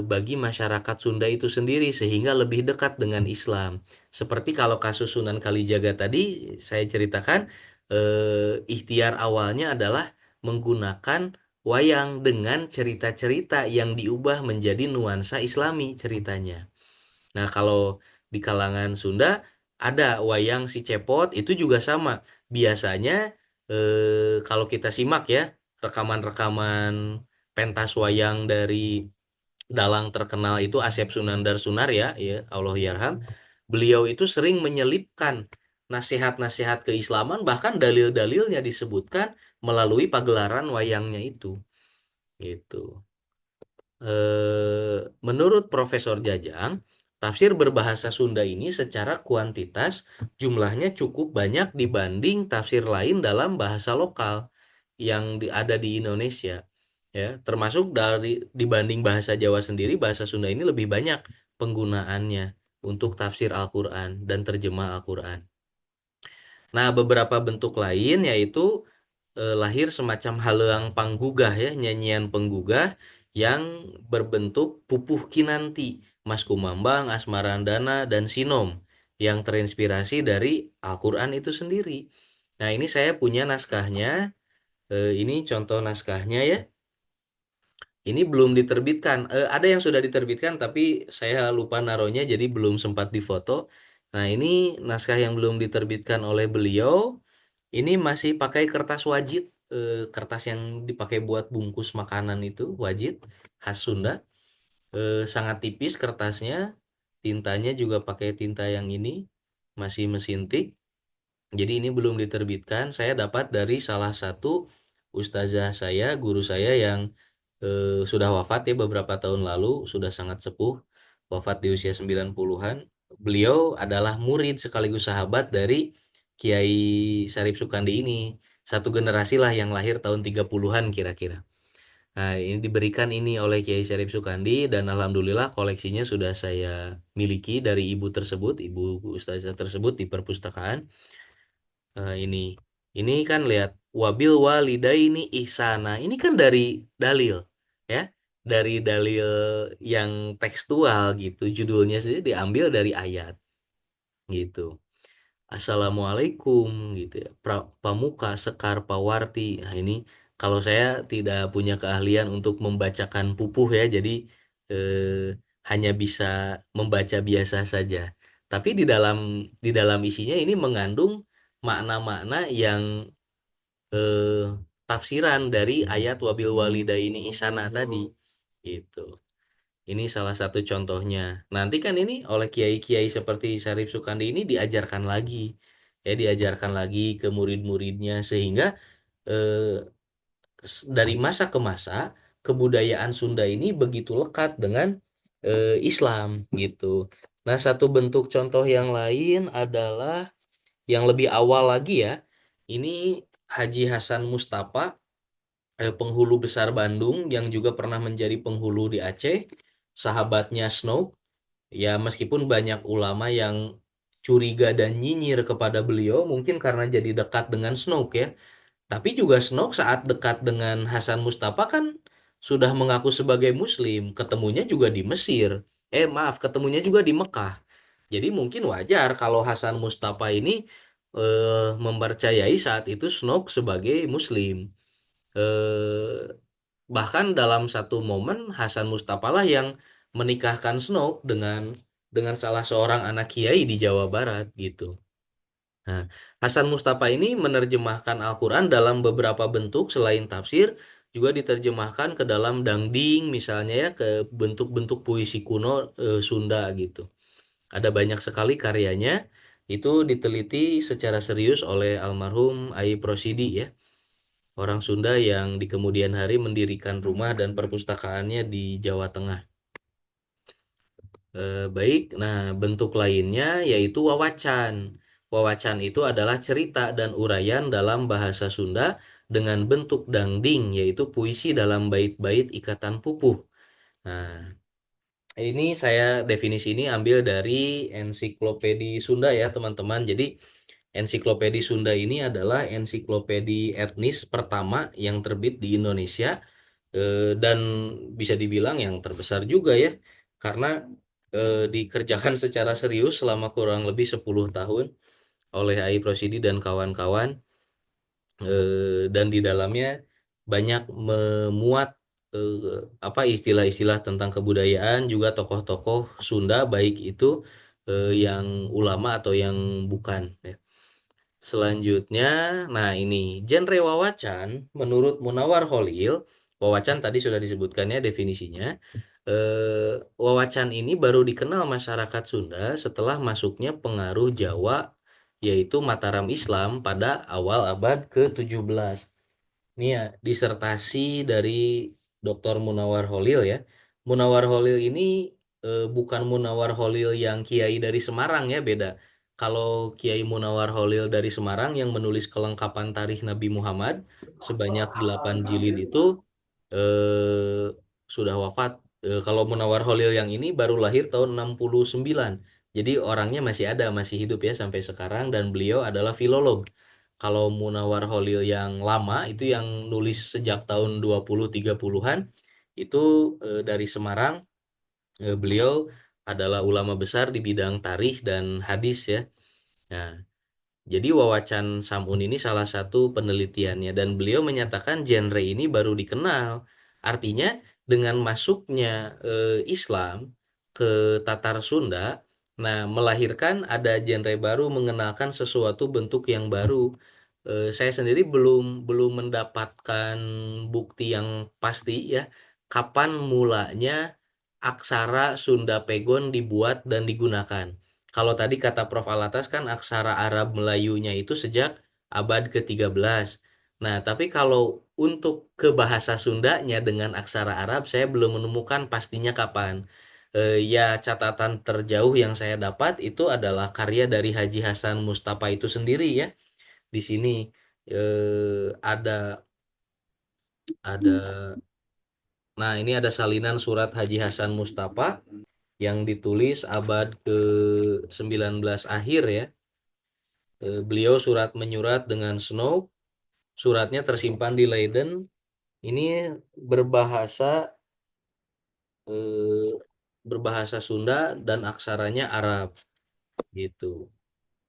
bagi masyarakat Sunda itu sendiri sehingga lebih dekat dengan Islam. Seperti kalau kasus Sunan Kalijaga tadi saya ceritakan, ikhtiar awalnya adalah menggunakan wayang dengan cerita-cerita yang diubah menjadi nuansa Islami ceritanya. Nah, kalau di kalangan Sunda ada wayang si Cepot itu juga sama. Biasanya kalau kita simak ya rekaman-rekaman pentas wayang dari dalang terkenal itu Asep Sunandar Sunar ya Allah yarham. Beliau itu sering menyelipkan nasihat-nasihat keislaman bahkan dalil-dalilnya disebutkan melalui pagelaran wayangnya itu gitu. Menurut Profesor Jajang, tafsir berbahasa Sunda ini secara kuantitas jumlahnya cukup banyak dibanding tafsir lain dalam bahasa lokal yang ada di Indonesia. Ya, termasuk dibanding bahasa Jawa sendiri, bahasa Sunda ini lebih banyak penggunaannya untuk tafsir Al-Qur'an dan terjemah Al-Qur'an. Nah, beberapa bentuk lain yaitu lahir semacam haleang panggugah ya, nyanyian penggugah yang berbentuk pupuh kinanti, Mas Kumambang, Asmarandana, dan Sinom yang terinspirasi dari Al-Quran itu sendiri. Nah, ini saya punya naskahnya, ini contoh naskahnya ya. Ini belum diterbitkan. Ada yang sudah diterbitkan tapi saya lupa naruhnya jadi belum sempat difoto. Nah, ini naskah yang belum diterbitkan oleh beliau. Ini masih pakai kertas wajit, kertas yang dipakai buat bungkus makanan itu, wajit khas Sunda. Sangat tipis kertasnya, tintanya juga pakai tinta yang ini, masih mesin tik. Jadi ini belum diterbitkan. Saya dapat dari salah satu ustazah saya, guru saya yang sudah wafat ya beberapa tahun lalu, sudah sangat sepuh, wafat di usia 90-an. Beliau adalah murid sekaligus sahabat dari Kiai Syarif Sukandi ini. Satu generasi lah yang lahir tahun 30-an kira-kira. Nah, ini diberikan ini oleh Kiai Syarif Sukandi dan alhamdulillah koleksinya sudah saya miliki dari ibu tersebut, ibu ustazah tersebut di perpustakaan. Ini kan lihat wabil walidaini ihsana. Ini kan dari dalil ya, dari dalil yang tekstual gitu. Judulnya sih diambil dari ayat gitu. Assalamualaikum gitu ya. Pamuka Sekar Pawarti. Nah, ini kalau saya tidak punya keahlian untuk membacakan pupuh ya, jadi hanya bisa membaca biasa saja. Tapi di dalam isinya ini mengandung makna-makna yang eh, tafsiran dari ayat wabil walidaini ihsana tadi. Gitu. Ini salah satu contohnya. Nanti kan ini oleh kiai-kiai seperti Syarif Sukandi ini diajarkan lagi. Ya, diajarkan lagi ke murid-muridnya sehingga eh, dari masa ke masa kebudayaan Sunda ini begitu lekat dengan Islam gitu. Nah, satu bentuk contoh yang lain adalah yang lebih awal lagi ya. Ini Haji Hasan Mustafa, penghulu besar Bandung yang juga pernah menjadi penghulu di Aceh, sahabatnya Snow. Ya, meskipun banyak ulama yang curiga dan nyinyir kepada beliau, mungkin karena jadi dekat dengan Snoke ya. Tapi juga Snoke saat dekat dengan Hasan Mustafa kan sudah mengaku sebagai Muslim. Ketemunya juga di Mesir. Maaf, ketemunya juga di Mekah. Jadi mungkin wajar kalau Hasan Mustafa ini mempercayai saat itu Snoke sebagai Muslim. Eh, Bahkan dalam satu momen Hasan Mustafa lah yang menikahkan Snow dengan salah seorang anak kiai di Jawa Barat gitu. Nah, Hasan Mustafa ini menerjemahkan Al-Quran dalam beberapa bentuk selain tafsir, juga diterjemahkan ke dalam dangding misalnya ya, ke bentuk-bentuk puisi kuno Sunda gitu. Ada banyak sekali karyanya, itu diteliti secara serius oleh almarhum Ai Prosidi ya. Orang Sunda yang di kemudian hari mendirikan rumah dan perpustakaannya di Jawa Tengah. Baik, nah bentuk lainnya yaitu wawacan. Wawacan itu adalah cerita dan uraian dalam bahasa Sunda dengan bentuk dangding, yaitu puisi dalam bait-bait ikatan pupuh. Nah, ini saya definisi ini ambil dari ensiklopedi Sunda ya teman-teman. Jadi ensiklopedi Sunda ini adalah ensiklopedi etnis pertama yang terbit di Indonesia, dan bisa dibilang yang terbesar juga ya karena dikerjakan secara serius selama kurang lebih 10 tahun oleh AI Prosidi dan kawan-kawan, dan di dalamnya banyak memuat apa istilah-istilah tentang kebudayaan juga tokoh-tokoh Sunda baik itu yang ulama atau yang bukan ya. Selanjutnya, nah ini genre wawacan menurut Munawar Khalil, wawacan tadi sudah disebutkannya definisinya. Wawacan ini baru dikenal masyarakat Sunda setelah masuknya pengaruh Jawa, yaitu Mataram Islam pada awal abad ke-17. Ini ya disertasi dari Dr. Munawar Khalil ya. Munawar Khalil ini bukan Munawar Khalil yang kiai dari Semarang ya, beda. Kalau Kiai Munawar Khalil dari Semarang yang menulis kelengkapan tarikh Nabi Muhammad sebanyak 8 jilid itu eh, sudah wafat. Kalau Munawar Khalil yang ini baru lahir tahun 69. Jadi orangnya masih ada, masih hidup ya sampai sekarang dan beliau adalah filolog. Kalau Munawar Khalil yang lama itu yang nulis sejak tahun 20 30-an itu dari Semarang. Beliau adalah ulama besar di bidang tarikh dan hadis ya. Nah, jadi wawacan Samun ini salah satu penelitiannya dan beliau menyatakan genre ini baru dikenal. Artinya dengan masuknya Islam ke Tatar Sunda, nah melahirkan ada genre baru mengenalkan sesuatu bentuk yang baru. Saya sendiri belum belum mendapatkan bukti yang pasti ya kapan mulanya aksara Sunda Pegon dibuat dan digunakan. Kalau tadi kata Prof. Alatas kan aksara Arab Melayunya itu sejak abad ke-13. Nah, tapi kalau untuk ke bahasa Sundanya dengan aksara Arab, saya belum menemukan pastinya kapan. Ya, catatan terjauh yang saya dapat itu adalah karya dari Haji Hasan Mustafa itu sendiri ya. Di sini ada, nah ini ada salinan surat Haji Hasan Mustafa yang ditulis abad ke-19 akhir ya. Beliau surat menyurat dengan Snow, suratnya tersimpan di Leiden. Ini berbahasa eh, berbahasa Sunda dan aksaranya Arab gitu.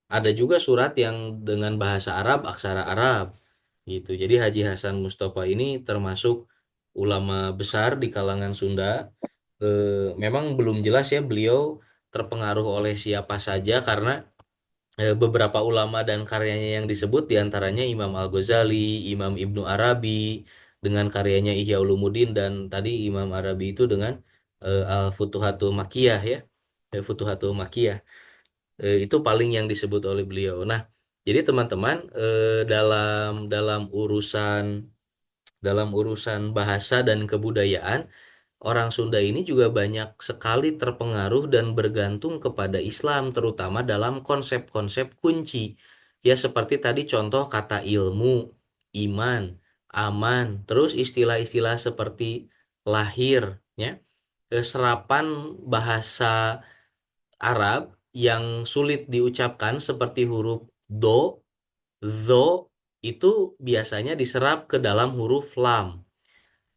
Ada juga surat yang dengan bahasa Arab, aksara Arab gitu. Jadi Haji Hasan Mustafa ini termasuk ulama besar di kalangan Sunda. Memang belum jelas ya beliau terpengaruh oleh siapa saja karena beberapa ulama dan karyanya yang disebut diantaranya Imam Al-Ghazali, Imam Ibnu Arabi dengan karyanya Ihya Ulumuddin dan tadi Imam Arabi itu dengan Al-Futuhatul Makkiyah ya, Futuhatul Makkiyah. Itu paling yang disebut oleh beliau. Nah, jadi teman-teman dalam urusan bahasa dan kebudayaan orang Sunda ini juga banyak sekali terpengaruh dan bergantung kepada Islam, terutama dalam konsep-konsep kunci. Ya, seperti tadi contoh kata ilmu, iman, aman, terus istilah-istilah seperti lahir, ya, serapan bahasa Arab yang sulit diucapkan seperti huruf do, zo, itu biasanya diserap ke dalam huruf lam.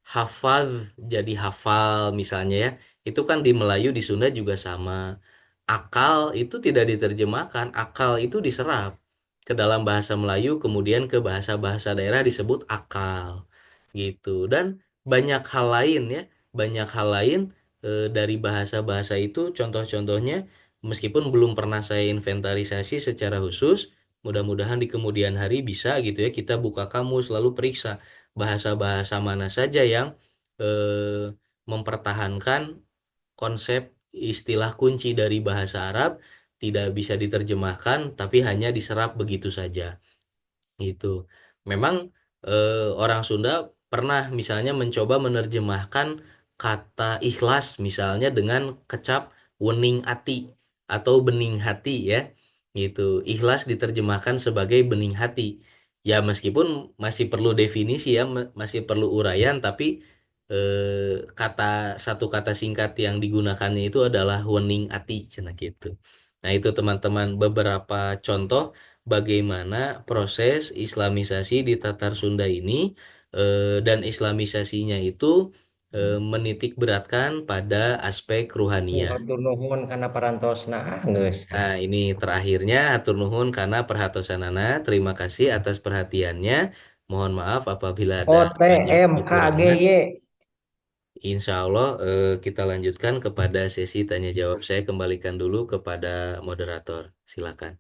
Hafaz jadi hafal misalnya ya, itu kan di Melayu di Sunda juga sama. Akal itu tidak diterjemahkan, akal itu diserap ke dalam bahasa Melayu kemudian ke bahasa-bahasa daerah disebut akal gitu. Dan banyak hal lain ya, banyak hal lain dari bahasa-bahasa itu contoh-contohnya meskipun belum pernah saya inventarisasi secara khusus, mudah-mudahan di kemudian hari bisa gitu ya kita buka kamus lalu periksa bahasa-bahasa mana saja yang eh, mempertahankan konsep istilah kunci dari bahasa Arab tidak bisa diterjemahkan tapi hanya diserap begitu saja gitu. Memang orang Sunda pernah misalnya mencoba menerjemahkan kata ikhlas misalnya dengan kecap wening ati atau bening hati ya. Gitu. Ikhlas diterjemahkan sebagai bening hati. Ya meskipun masih perlu definisi ya, masih perlu uraian tapi kata satu kata singkat yang digunakannya itu adalah wening ati cenah gitu. Nah, itu teman-teman beberapa contoh bagaimana proses Islamisasi di Tatar Sunda ini dan Islamisasinya itu menitik beratkan pada aspek ruhaniah. Hatur nuhun karena parantosna geus. Nah, ini terakhirnya hatur nuhun karena perhatosanana. Terima kasih atas perhatiannya. Mohon maaf apabila ada banyak kekurangan. OTMKGY. Insya Allah kita lanjutkan kepada sesi tanya jawab. Saya kembalikan dulu kepada moderator. Silakan.